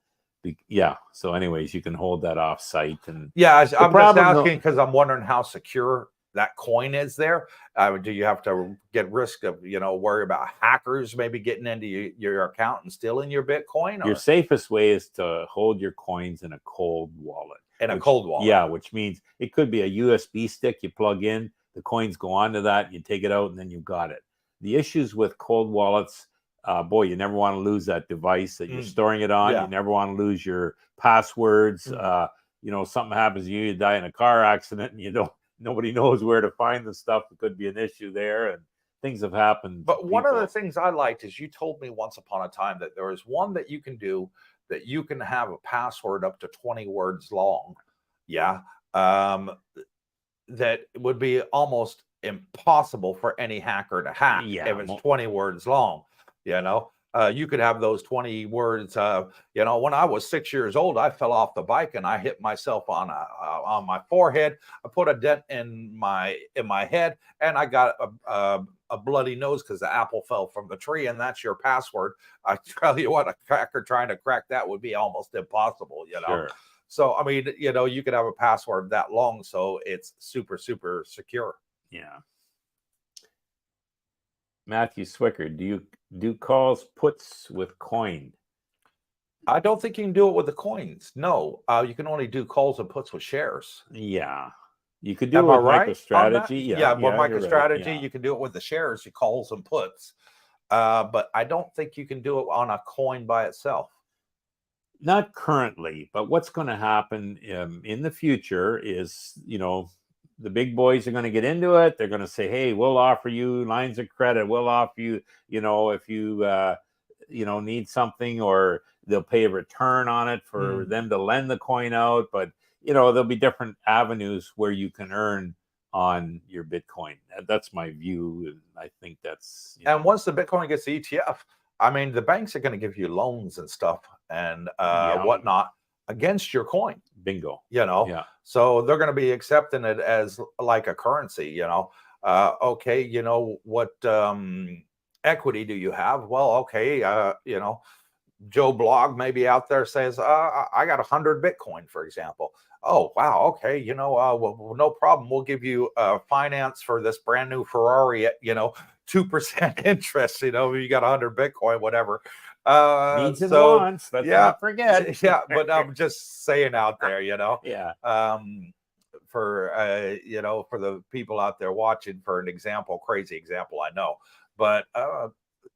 Yeah. So anyways, you can hold that off site. And I'm just asking because I'm wondering how secure that coin is there. Do you have to get risk of, worry about hackers maybe getting into your account and stealing your Bitcoin? Or? Your safest way is to hold your coins in a cold wallet. A cold wallet. Yeah, which means it could be a USB stick you plug in, the coins go onto that, you take it out, and then you've got it. The issues with cold wallets, you never want to lose that device that you're storing it on. You never want to lose your passwords. Something happens to you, you die in a car accident, and you don't nobody knows where to find the stuff. It could be an issue there, and things have happened. But one of the things I liked is you told me once upon a time that there is one that you can do that you can have a password up to 20 words long. Yeah. That would be almost impossible for any hacker to hack if it's 20 words long. You could have those 20 words. When I was 6 years old, I fell off the bike and I hit myself on my forehead. I put a dent in my head, and I got a bloody nose because the apple fell from the tree, and that's your password. I tell you what, a cracker trying to crack that would be almost impossible. Sure. So, I mean, you could have a password that long, so it's super, super secure. Yeah. Matthew Swicker, do you do calls puts with coin? I don't think you can do it with the coins. No, you can only do calls and puts with shares. Yeah. You could do it with MicroStrategy. With MicroStrategy, right. You can do it with the shares, you calls and puts. But I don't think you can do it on a coin by itself. Not currently, but what's going to happen in the future is, the big boys are going to get into it. They're going to say, hey, we'll offer you lines of credit. We'll offer you, if you, need something, or they'll pay a return on it for them to lend the coin out. But, there'll be different avenues where you can earn on your Bitcoin. That's my view. And I think that's... And once the Bitcoin gets the ETF, I mean, the banks are going to give you loans and stuff and whatnot against your coin. Bingo. So they're going to be accepting it as like a currency, okay, what equity do you have? Well, okay, Joe Blog maybe out there says, I got 100 Bitcoin, for example. Oh, wow. Okay. Well, no problem. We'll give you finance for this brand new Ferrari at, 2% interest, you got 100 Bitcoin, whatever. Needs and wants. Let's not forget. Yeah. But I'm just saying out there, Yeah. For the people out there watching, for an example, crazy example, I know, but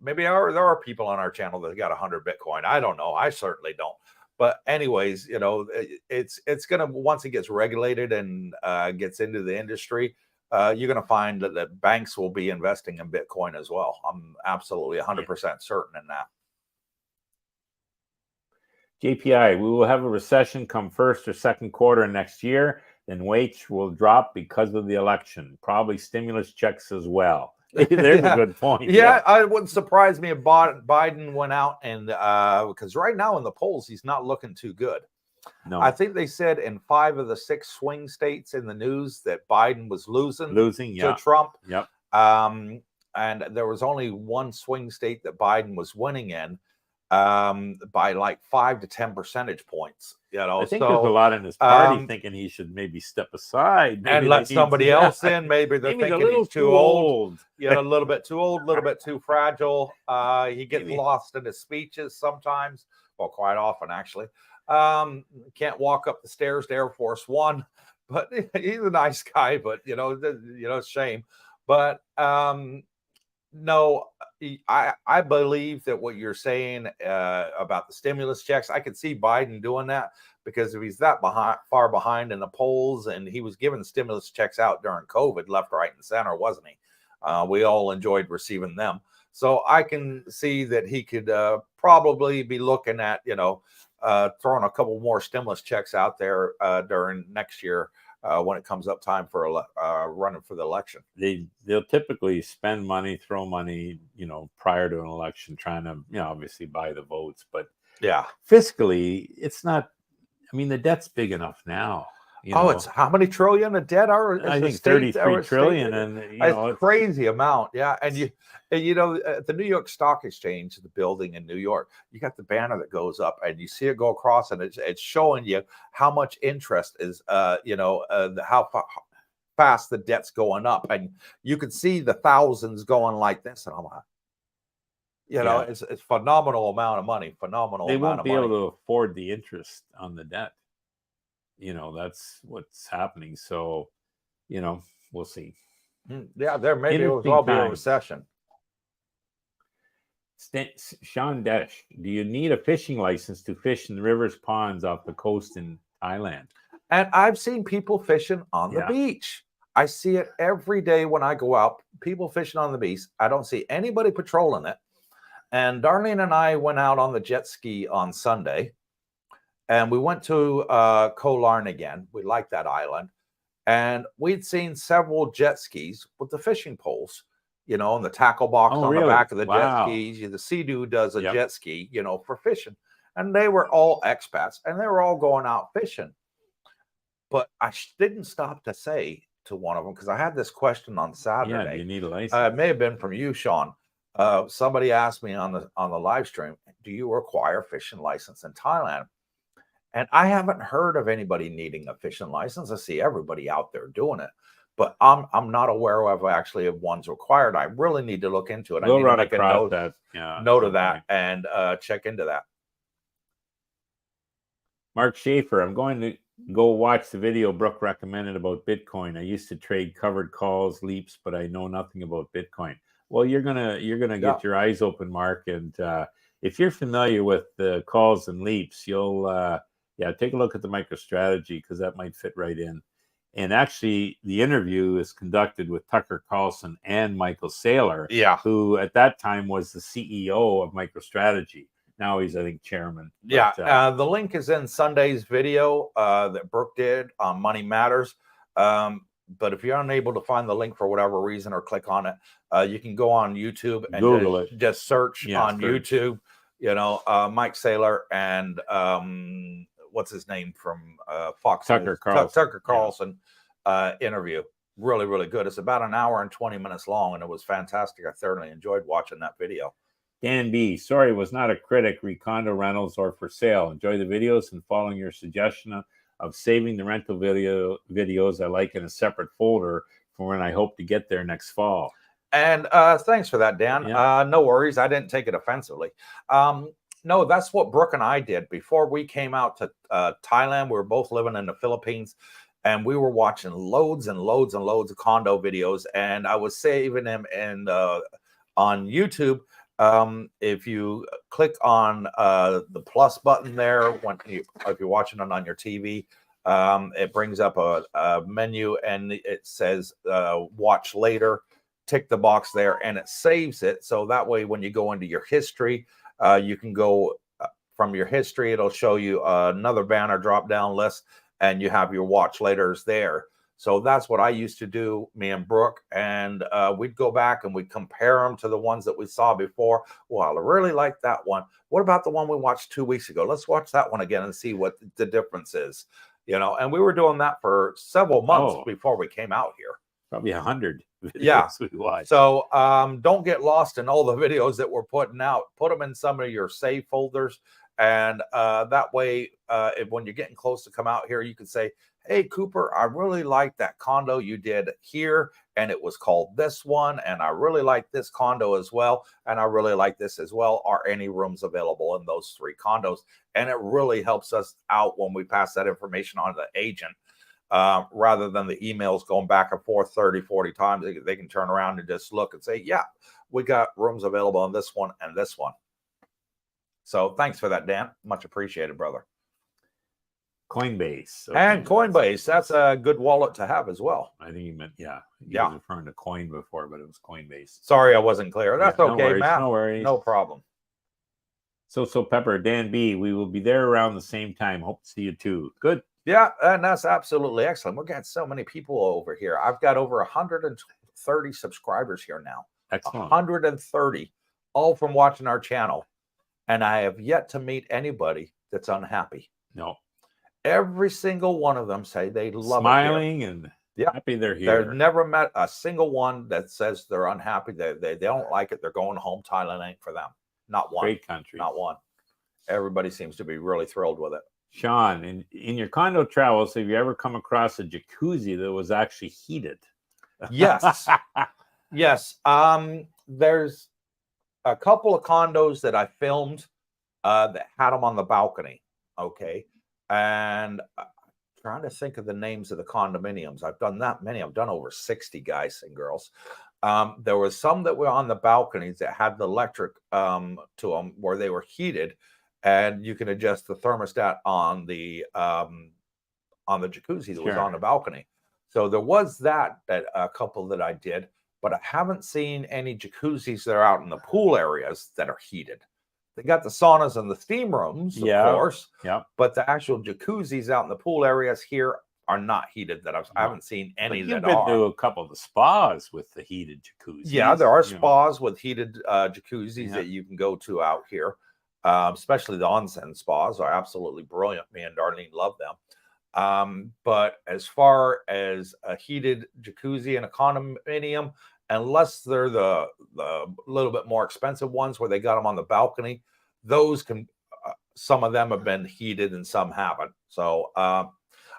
maybe there are people on our channel that got 100 Bitcoin. I don't know. I certainly don't. But anyways, it's going to, once it gets regulated and gets into the industry, you're going to find that banks will be investing in Bitcoin as well. I'm absolutely 100% certain in that. JPI, we will have a recession come first or second quarter next year. Then wage will drop because of the election. Probably stimulus checks as well. There's a good point. Yeah, it wouldn't surprise me if Biden went out and because right now in the polls, he's not looking too good. No, I think they said in 5 of the 6 swing states in the news that Biden was losing to Trump. Yep. And there was only one swing state that Biden was winning in by like 5 to 10 percentage points. I think there's a lot in his party thinking he should maybe step aside and let somebody else in. Maybe they're thinking he's too old. A little bit too old, a little bit too fragile. He gets lost in his speeches sometimes. Well, quite often, actually. Can't walk up the stairs to Air Force One, but he's a nice guy. But it's a shame. But no, I believe that what you're saying about the stimulus checks, I could see Biden doing that, because if he's that far behind in the polls, and he was giving stimulus checks out during COVID, left, right, and center, wasn't he? We all enjoyed receiving them. So I can see that he could probably be looking at, throwing a couple more stimulus checks out there during next year. When it comes up time for running for the election, they'll typically spend money, throw money, prior to an election, trying to, obviously buy the votes. But yeah, fiscally, it's not. I mean, the debt's big enough now. It's how many trillion of debt are? I think 33 trillion, and it's a crazy amount. Yeah, and at the New York Stock Exchange, the building in New York, you got the banner that goes up, and you see it go across, and it's showing you how much interest is, how fast the debt's going up, and you can see the thousands going like this, and I'm like, it's a phenomenal amount of money. They won't be able to afford the interest on the debt. That's what's happening. So, we'll see. Yeah, there maybe will well be a recession. Sean Desh, do you need a fishing license to fish in the rivers, ponds off the coast in Thailand? And I've seen people fishing on the beach. I see it every day when I go out. People fishing on the beach. I don't see anybody patrolling it. And Darlene and I went out on the jet ski on Sunday, and we went to Koh Larn again. We liked that island, and we'd seen several jet skis with the fishing poles, you know, and the tackle box on the back of the jet skis. The Sea-Doo does a jet ski, you know, for fishing, and they were all expats, and they were all going out fishing. But I didn't stop to say to one of them, because I had this question on Saturday. Yeah, do you need a license? It may have been from you, Sean. Somebody asked me on the live stream, do you require a fishing license in Thailand? And I haven't heard of anybody needing a fishing license. I see everybody out there doing it, but I'm not aware of actually of one's required. I really need to look into it. We'll I need run to make across a that. note of that and check into that. Mark Schaefer, I'm going to go watch the video Brooke recommended about Bitcoin. I used to trade covered calls, leaps, but I know nothing about Bitcoin. Well, you're gonna get your eyes open, Mark, and if you're familiar with the calls and leaps, you'll take a look at the MicroStrategy, because that might fit right in. And actually, the interview is conducted with Tucker Carlson and Michael Saylor, who at that time was the CEO of MicroStrategy. Now he's, I think, chairman. But, the link is in Sunday's video that Brooke did on Money Matters. But if you're unable to find the link for whatever reason or click on it, you can go on YouTube and Google it. Just search on YouTube, you know, Mike Saylor and what's his name from Fox? Tucker Carlson. Tucker Carlson interview. Really, really good. It's about an hour and 20 minutes long, and it was fantastic. I thoroughly enjoyed watching that video. Dan B, sorry, was not a critic, condo rentals or for sale. Enjoy the videos and following your suggestion of saving the rental videos I like in a separate folder for when I hope to get there next fall. And thanks for that, Dan. No worries. I didn't take it offensively. No, that's what Brooke and I did before we came out to Thailand. We were both living in the Philippines, and we were watching loads and loads and loads of condo videos, and I was saving them on YouTube. If you click on the plus button there, if you're watching it on your TV, it brings up a menu, and it says watch later. Tick the box there, and it saves it. So that way, when you go into your history, you can go from your history. It'll show you another banner drop down list, and you have your watch laters there. So that's what I used to do, me and Brooke, and we'd go back and we'd compare them to the ones that we saw before. Well, I really like that one. What about the one we watched 2 weeks ago? Let's watch that one again and see what the difference is, you know. And we were doing that for several months before we came out here. Probably 100 videos we watched. So don't get lost in all the videos that we're putting out. Put them in some of your save folders, and that way, when you're getting close to come out here, you can say, hey, Cooper, I really like that condo you did here, and it was called this one, and I really like this condo as well, and I really like this as well. Are any rooms available in those 3 condos? And it really helps us out when we pass that information on to the agent, rather than the emails going back and forth 30, 40 times. They can turn around and just look and say, yeah, we got rooms available on this one and this one. So thanks for that, Dan. Much appreciated, brother. Coinbase. And Coinbase, that's a good wallet to have as well. I think he meant, he was referring to coin before, but it was Coinbase. Sorry, I wasn't clear. That's okay, no worries, Matt. No worries. No problem. So Pepper, Dan B, we will be there around the same time. Hope to see you too. Good. Yeah, and that's absolutely excellent. We're getting so many people over here. I've got over 130 subscribers here now. Excellent. 130, all from watching our channel. And I have yet to meet anybody that's unhappy. No. Every single one of them say they love smiling and happy they're here. They've never met a single one that says they're unhappy. They don't like it. They're going home. Thailand ain't for them. Not one. Great country. Not one. Everybody seems to be really thrilled with it. Sean, in your condo travels, have you ever come across a jacuzzi that was actually heated? Yes. Yes. There's a couple of condos that I filmed that had them on the balcony. Okay. And I'm trying to think of the names of the condominiums. I've done that many. I've done over 60, guys and girls. There was some that were on the balconies that had the electric to them where they were heated, and you can adjust the thermostat on the jacuzzi that was on the balcony. So there was that a couple that I did, but I haven't seen any jacuzzis that are out in the pool areas that are heated. They got the saunas and the steam rooms, of course, but the actual jacuzzis out in the pool areas here are not heated. I haven't seen any that are. You've been to a couple of the spas with the heated jacuzzis. Yeah, there are spas with heated jacuzzis that you can go to out here. Especially the onsen spas are absolutely brilliant. Me and Darlene love them. But as far as a heated jacuzzi and a condominium, unless they're the little bit more expensive ones where they got them on the balcony, those can some of them have been heated and some haven't. So I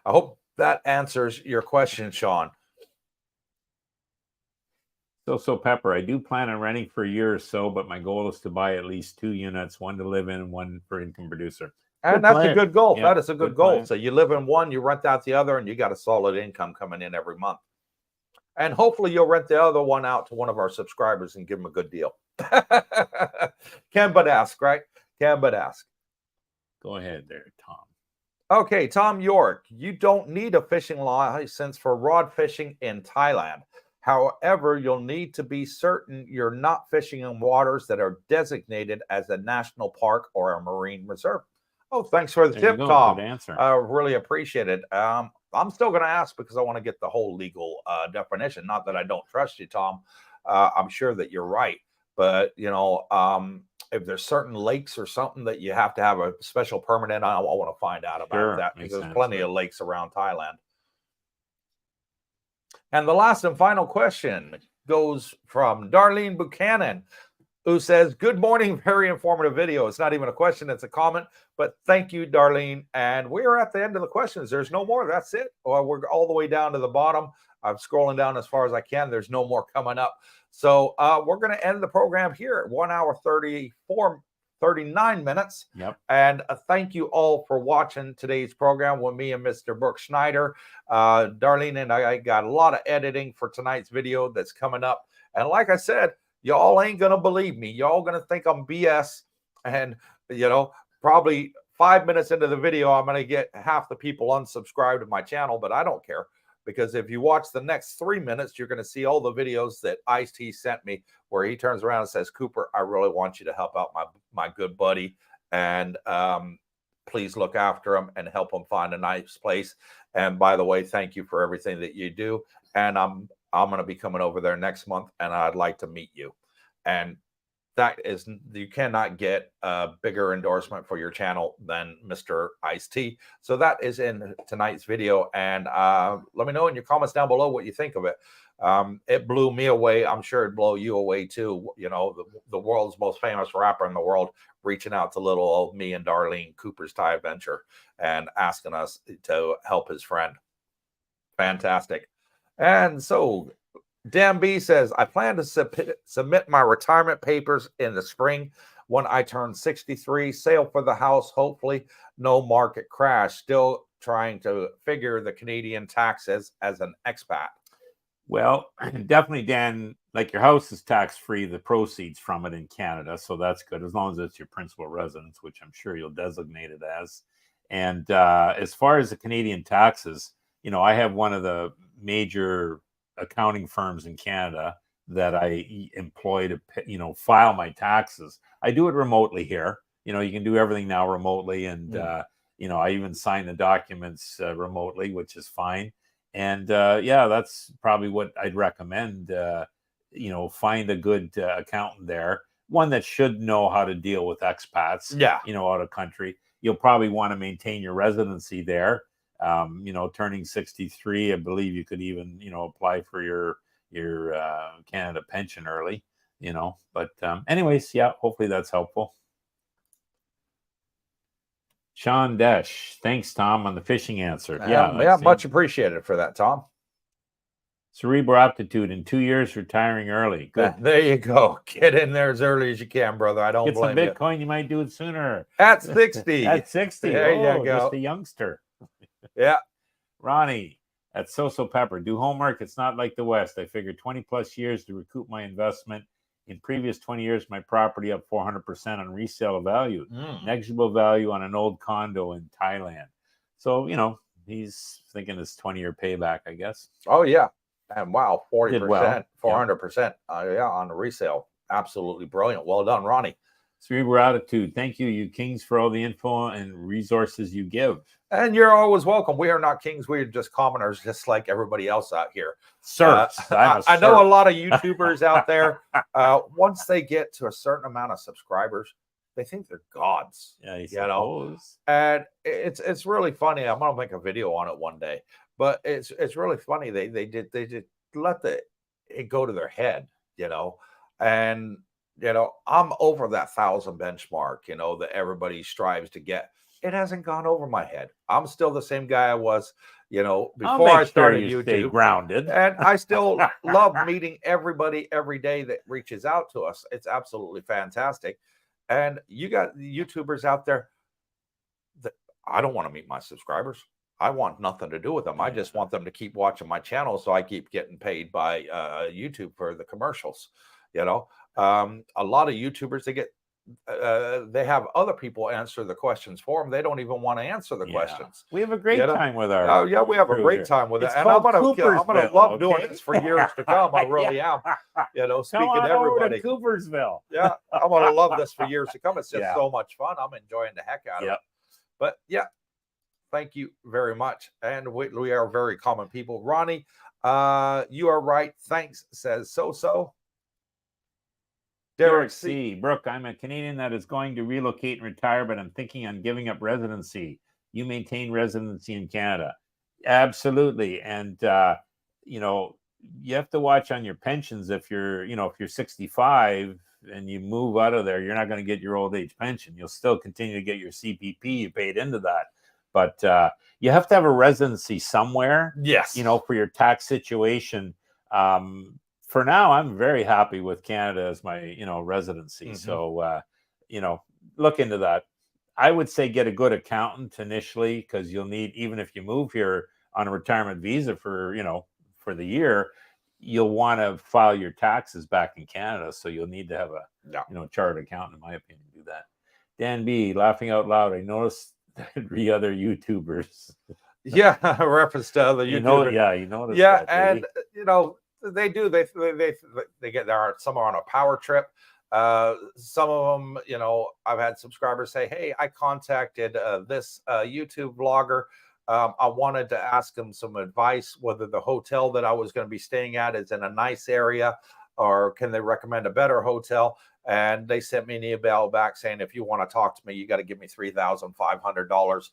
hope that answers your question, Sean. So Pepper, I do plan on renting for a year or so, but my goal is to buy at least 2 units, one to live in and one for income producer. And that's a good goal. That is a good goal. So you live in one, you rent out the other, and you got a solid income coming in every month. And hopefully you'll rent the other one out to one of our subscribers and give them a good deal. Can but ask, right? Can but ask. Go ahead there, Tom. Okay, Tom York, you don't need a fishing license for rod fishing in Thailand. However, you'll need to be certain you're not fishing in waters that are designated as a national park or a marine reserve. Oh, thanks for the tip, Tom. Good answer. I really appreciate it. I'm still going to ask because I want to get the whole legal definition. Not that I don't trust you, Tom. I'm sure that you're right. But, you know, if there's certain lakes or something that you have to have a special permit in, I want to find out about that because there's plenty of lakes around Thailand. And the last and final question goes from Darlene Buchanan, who says, good morning, very informative video. It's not even a question, it's a comment, but thank you, Darlene. And we're at the end of the questions. There's no more. That's it. Or we're all the way down to the bottom. I'm scrolling down as far as I can. There's no more coming up. So we're going to end the program here at 1 hour 39 minutes. Yep. And thank you all for watching today's program with me and Mr. Brooke Schneider. Darlene and I got a lot of editing for tonight's video that's coming up. And like I said, y'all ain't going to believe me. Y'all going to think I'm BS. And, you know, probably 5 minutes into the video, I'm going to get half the people unsubscribed to my channel, but I don't care. Because if you watch the next 3 minutes, you're going to see all the videos that Ice-T sent me where he turns around and says, Cooper, I really want you to help out my good buddy. And please look after him and help him find a nice place. And by the way, thank you for everything that you do. And I'm going to be coming over there next month and I'd like to meet you. And that is, you cannot get a bigger endorsement for your channel than Mr. Ice-T. So that is in tonight's video. And let me know in your comments down below what you think of it. It blew me away. I'm sure it'd blow you away too. You know, the world's most famous rapper in the world reaching out to little old me and Darlene, Cooper's Thai Adventure, and asking us to help his friend. Fantastic. And so Dan B says, I plan to submit my retirement papers in the spring when I turn 63, sale for the house, hopefully no market crash. Still trying to figure the Canadian taxes as an expat. Well, definitely, Dan, like your house is tax-free, the proceeds from it in Canada. So that's good as long as it's your principal residence, which I'm sure you'll designate it as. And as far as the Canadian taxes, you know, I have one of the major accounting firms in Canada that I employ to, you know, file my taxes. I do it remotely here. You know, you can do everything now remotely. And, you know, I even sign the documents remotely, which is fine. And yeah, that's probably what I'd recommend. You know, find a good accountant there, one that should know how to deal with expats, you know, out of country. You'll probably want to maintain your residency there. You know, turning 63, I believe you could even, you know, apply for your Canada pension early, you know. But anyways, yeah, hopefully that's helpful. Sean Desh, thanks, Tom, on the fishing answer. Yeah, much appreciated for that, Tom. Cerebral aptitude in 2 years, retiring early. Good. There you go. Get in there as early as you can, brother. I don't blame you. Get some Bitcoin. You might do it sooner. At 60. At 60. There you go. Just a youngster. Yeah. Ronnie at So Pepper. Do homework. It's not like the West. I figured 20 plus years to recoup my investment. In previous 20 years, my property up 400% on resale value. Negligible value on an old condo in Thailand. So, you know, he's thinking his 20-year payback, I guess. Oh yeah, and wow, 40%, well. 400%, yeah, on the resale. Absolutely brilliant. Well done, Ronnie. Cerebral Attitude. Thank you, you kings, for all the info and resources you give. And you're always welcome. We are not kings. We are just commoners, just like everybody else out here. Serfs. I know a lot of YouTubers out there, once they get to a certain amount of subscribers, they think they're gods. Yeah, you know? And it's really funny. I'm gonna make a video on it one day, but it's really funny. They just let it go to their head, and I'm over that 1,000 benchmark, that everybody strives to get. It hasn't gone over my head. I'm still the same guy I was, before I started YouTube. Stay grounded. And I still love meeting everybody every day that reaches out to us. It's absolutely fantastic. And you got YouTubers out there that I don't want to meet my subscribers. I want nothing to do with them. I just want them to keep watching my channel so I keep getting paid by YouTube for the commercials. A lot of YouTubers, they have other people answer the questions for them. They don't even want to answer the questions. We have a great time with our. Yeah, we have a great time with it, and I'm gonna love doing this for years to come. I really am. Speaking to everybody. To Coopersville. Yeah, I'm gonna love this for years to come. It's just so much fun. I'm enjoying the heck out of it. But yeah, thank you very much. And we are very common people. Ronnie, you are right. Thanks, says so. Derek C. Brooke, I'm a Canadian that is going to relocate and retire, but I'm thinking on giving up residency. You maintain residency in Canada. Absolutely. And, you have to watch on your pensions. If you're 65 and you move out of there, you're not going to get your old age pension. You'll still continue to get your CPP. You paid into that. But you have to have a residency somewhere. Yes. For your tax situation. For now, I'm very happy with Canada as my, residency. So, look into that. I would say get a good accountant initially, because you'll need, even if you move here on a retirement visa for the year, you'll want to file your taxes back in Canada. So you'll need to have a, chartered accountant, in my opinion, to do that. Dan B, laughing out loud. I noticed that 3 other YouTubers. Yeah, reference to other YouTubers. You noticed. Yeah, and they do. They get there. Some are on a power trip. Some of them, I've had subscribers say, "Hey, I contacted this YouTube vlogger. I wanted to ask him some advice whether the hotel that I was going to be staying at is in a nice area, or can they recommend a better hotel?" And they sent me an email back saying, "If you want to talk to me, you got to give me $3,500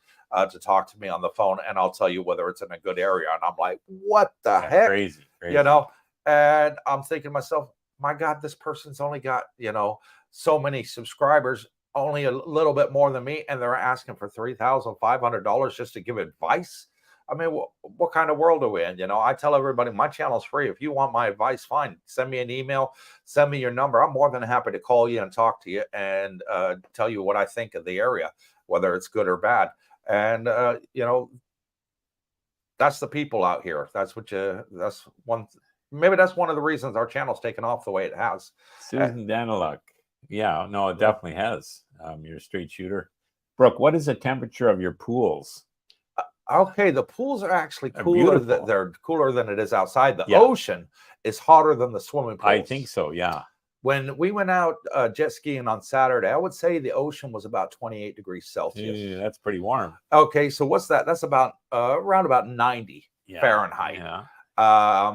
to talk to me on the phone, and I'll tell you whether it's in a good area." And I'm like, "What the heck?" Crazy. And I'm thinking to myself, my God, this person's only got, so many subscribers, only a little bit more than me, and they're asking for $3,500 just to give advice. I mean, what kind of world are we in? I tell everybody my channel's free. If you want my advice, fine. Send me an email, send me your number. I'm more than happy to call you and talk to you and tell you what I think of the area, whether it's good or bad. And, that's the people out here. Maybe that's one of the reasons our channel's taken off the way it has. Susan Daniluk. Yeah, no, it definitely has. You're a straight shooter. Brooke, what is the temperature of your pools? Okay, the pools are actually cooler. They're cooler than it is outside. The ocean is hotter than the swimming pools. I think so, yeah. When we went out jet skiing on Saturday, I would say the ocean was about 28 degrees Celsius. Yeah, that's pretty warm. Okay, so what's that? That's about around about 90 Fahrenheit. Yeah.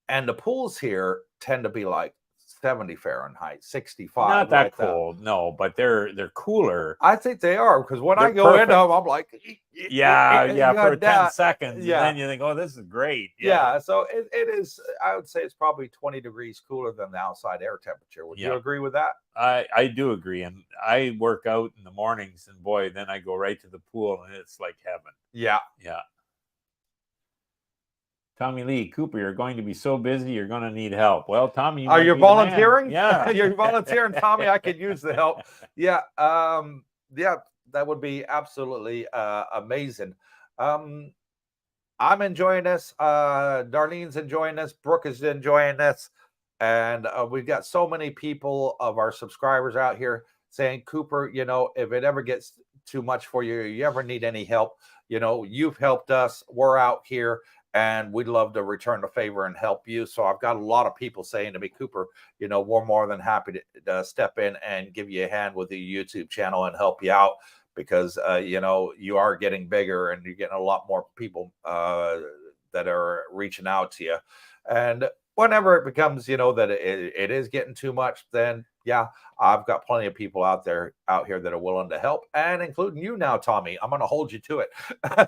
And the pools here tend to be like 70 Fahrenheit, 65. Not that cold, no, but they're cooler. I think they are, because when I go into them, I'm like, for 10 seconds. Yeah. And then you think, oh, this is great. Yeah, so it is, I would say it's probably 20 degrees cooler than the outside air temperature. Would you agree with that? I do agree. And I work out in the mornings, and boy, then I go right to the pool, and it's like heaven. Yeah. Yeah. Tommy Lee, Cooper, you're going to be so busy, you're going to need help. Well, Tommy, are you volunteering? Yeah. You're volunteering, Tommy. I could use the help. Yeah. That would be absolutely amazing. I'm enjoying this. Darlene's enjoying this. Brooke is enjoying this. And we've got so many people of our subscribers out here saying, Cooper, if it ever gets too much for you, you ever need any help, you've helped us. We're out here and we'd love to return the favor and help you. So I've got a lot of people saying to me, Cooper, we're more than happy to step in and give you a hand with the YouTube channel and help you out because, you are getting bigger and you're getting a lot more people that are reaching out to you. And whenever it becomes, that it is getting too much, then yeah, I've got plenty of people out here that are willing to help, and including you now, Tommy. I'm going to hold you to it.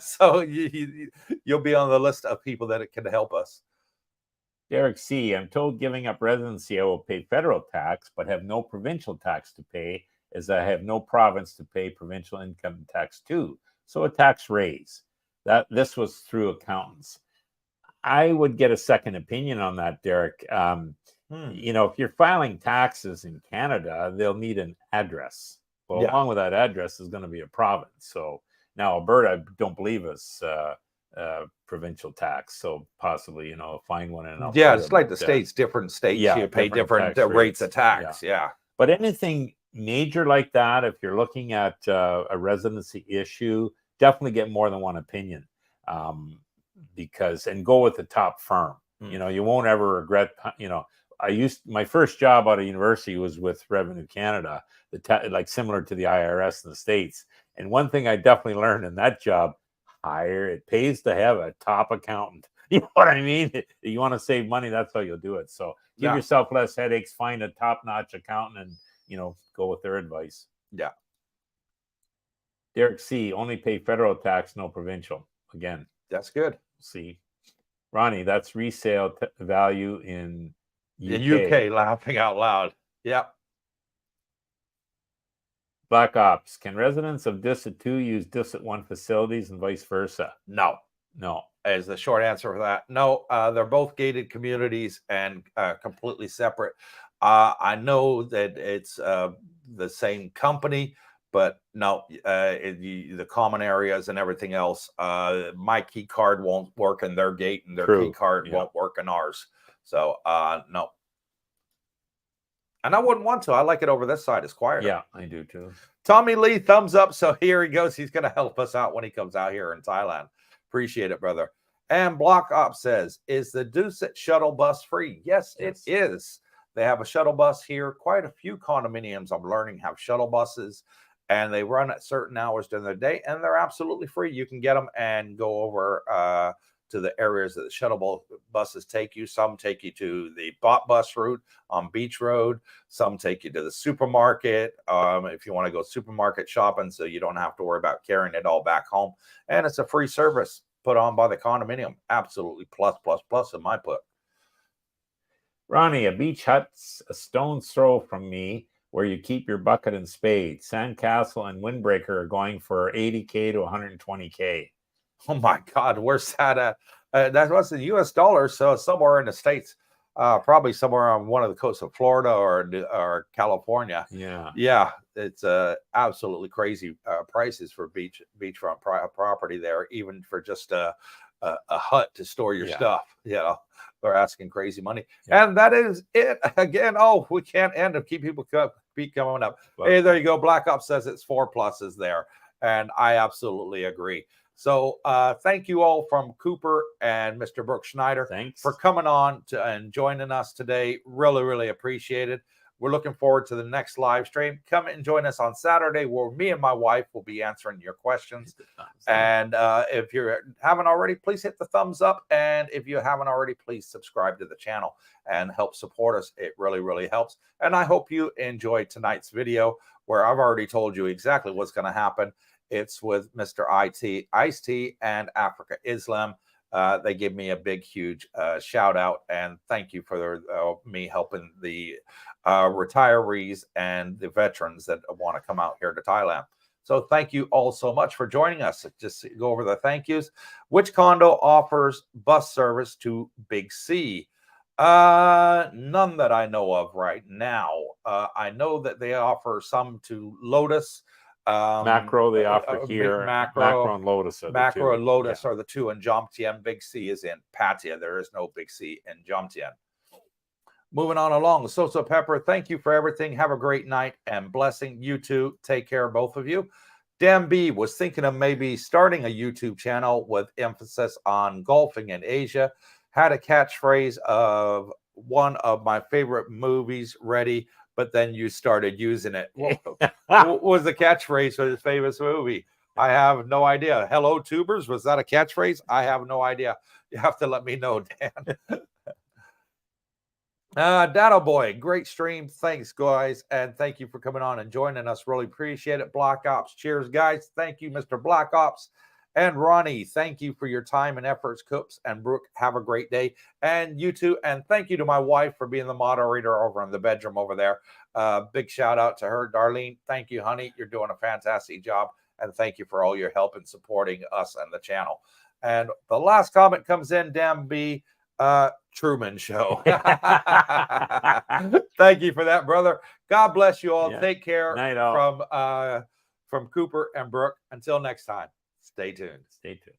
So you'll be on the list of people that can help us. Derek C. I'm told giving up residency, I will pay federal tax, but have no provincial tax to pay, as I have no province to pay provincial income tax to. So a tax raise. This was through accountants. I would get a second opinion on that, Derek. If you're filing taxes in Canada, they'll need an address. Well, along with that address is going to be a province. So now Alberta, I don't believe is provincial tax. So possibly, find one in Alberta. Yeah, it's like the states, different states, you pay different rates of tax. Yeah. But anything major like that, if you're looking at a residency issue, definitely get more than one opinion. And go with the top firm. You won't ever regret. My first job out of university was with Revenue Canada, like similar to the IRS in the States. And one thing I definitely learned in that job, it pays to have a top accountant. You know what I mean? You want to save money, that's how you'll do it. So give yourself less headaches, find a top-notch accountant, and go with their advice. Yeah. Derek C. Only pay federal tax, no provincial. Again, that's good. See, Ronnie, that's resale value in UK. The UK, laughing out loud. Yep. Black Ops, can residents of District 2 use District 1 facilities and vice versa? No. As the short answer for that. No, they're both gated communities and completely separate. I know that it's the same company, but no, the common areas and everything else, my key card won't work in their gate and their key card won't work in ours. So no. And I wouldn't want to. I like it over this side. It's quieter. Yeah, I do too. Tommy Lee, thumbs up. So here he goes. He's going to help us out when he comes out here in Thailand. Appreciate it, brother. And Block Op says, is the Dusit shuttle bus free? Yes, it is. They have a shuttle bus here. Quite a few condominiums I'm learning have shuttle buses, and they run at certain hours during the day, and they're absolutely free. You can get them and go over to the areas that the shuttle buses take you. Some take you to the bus route on Beach Road. Some take you to the supermarket if you want to go supermarket shopping, so you don't have to worry about carrying it all back home. And it's a free service put on by the condominium. Absolutely plus in my book. Ronnie, a beach hut's a stone's throw from me where you keep your bucket and spade. Sandcastle and Windbreaker are going for $80K to $120K. Oh my God, where's that at? That was in US dollars, so somewhere in the States, probably somewhere on one of the coasts of Florida or California. Yeah, it's absolutely crazy prices for beachfront property there, even for just a hut to store your stuff. They're asking crazy money, and that is it again. Oh, we can't end up keep coming up. Hey, there you go. Black Ops says it's 4 pluses there, and I absolutely agree. So thank you all from Cooper and Mr. Brooke Schneider. Thanks for coming on and joining us today. Really appreciate it. We're looking forward to the next live stream. Come and join us on Saturday, where me and my wife will be answering your questions. And if you haven't already, please hit the thumbs up. And if you haven't already, please subscribe to the channel and help support us. It really helps. And I hope you enjoyed tonight's video, where I've already told you exactly what's going to happen. It's with Mr. Ice-T and Africa Islam. They give me a big, huge shout out and thank you for me helping the retirees and the veterans that want to come out here to Thailand. So thank you all so much for joining us. Just go over the thank yous. Which condo offers bus service to Big C? None that I know of right now. I know that they offer some to Lotus. Macro they offer here. Macro and Lotus are the two, and Jomtien. Big C is in Pattaya. There is no Big C in Jomtien. Moving on along, Sosa Pepper, thank you for everything. Have a great night and blessing. You too. Take care, both of you. Dan B was thinking of maybe starting a YouTube channel with emphasis on golfing in Asia. Had a catchphrase of one of my favorite movies ready, but then you started using it. What was the catchphrase for this famous movie? I have no idea. Hello, tubers. Was that a catchphrase? I have no idea. You have to let me know, Dan. Dado Boy, great stream. Thanks, guys. And thank you for coming on and joining us. Really appreciate it. Black Ops. Cheers, guys. Thank you, Mr. Black Ops. And Ronnie, thank you for your time and efforts. Coops and Brooke, have a great day. And you too. And thank you to my wife for being the moderator over in the bedroom over there. Big shout out to her. Darlene, thank you, honey. You're doing a fantastic job. And thank you for all your help in supporting us and the channel. And the last comment comes in, Dan B. Truman Show. Thank you for that, brother. God bless you all. Take care. From Cooper and Brooke. Until next time, stay tuned. Stay tuned.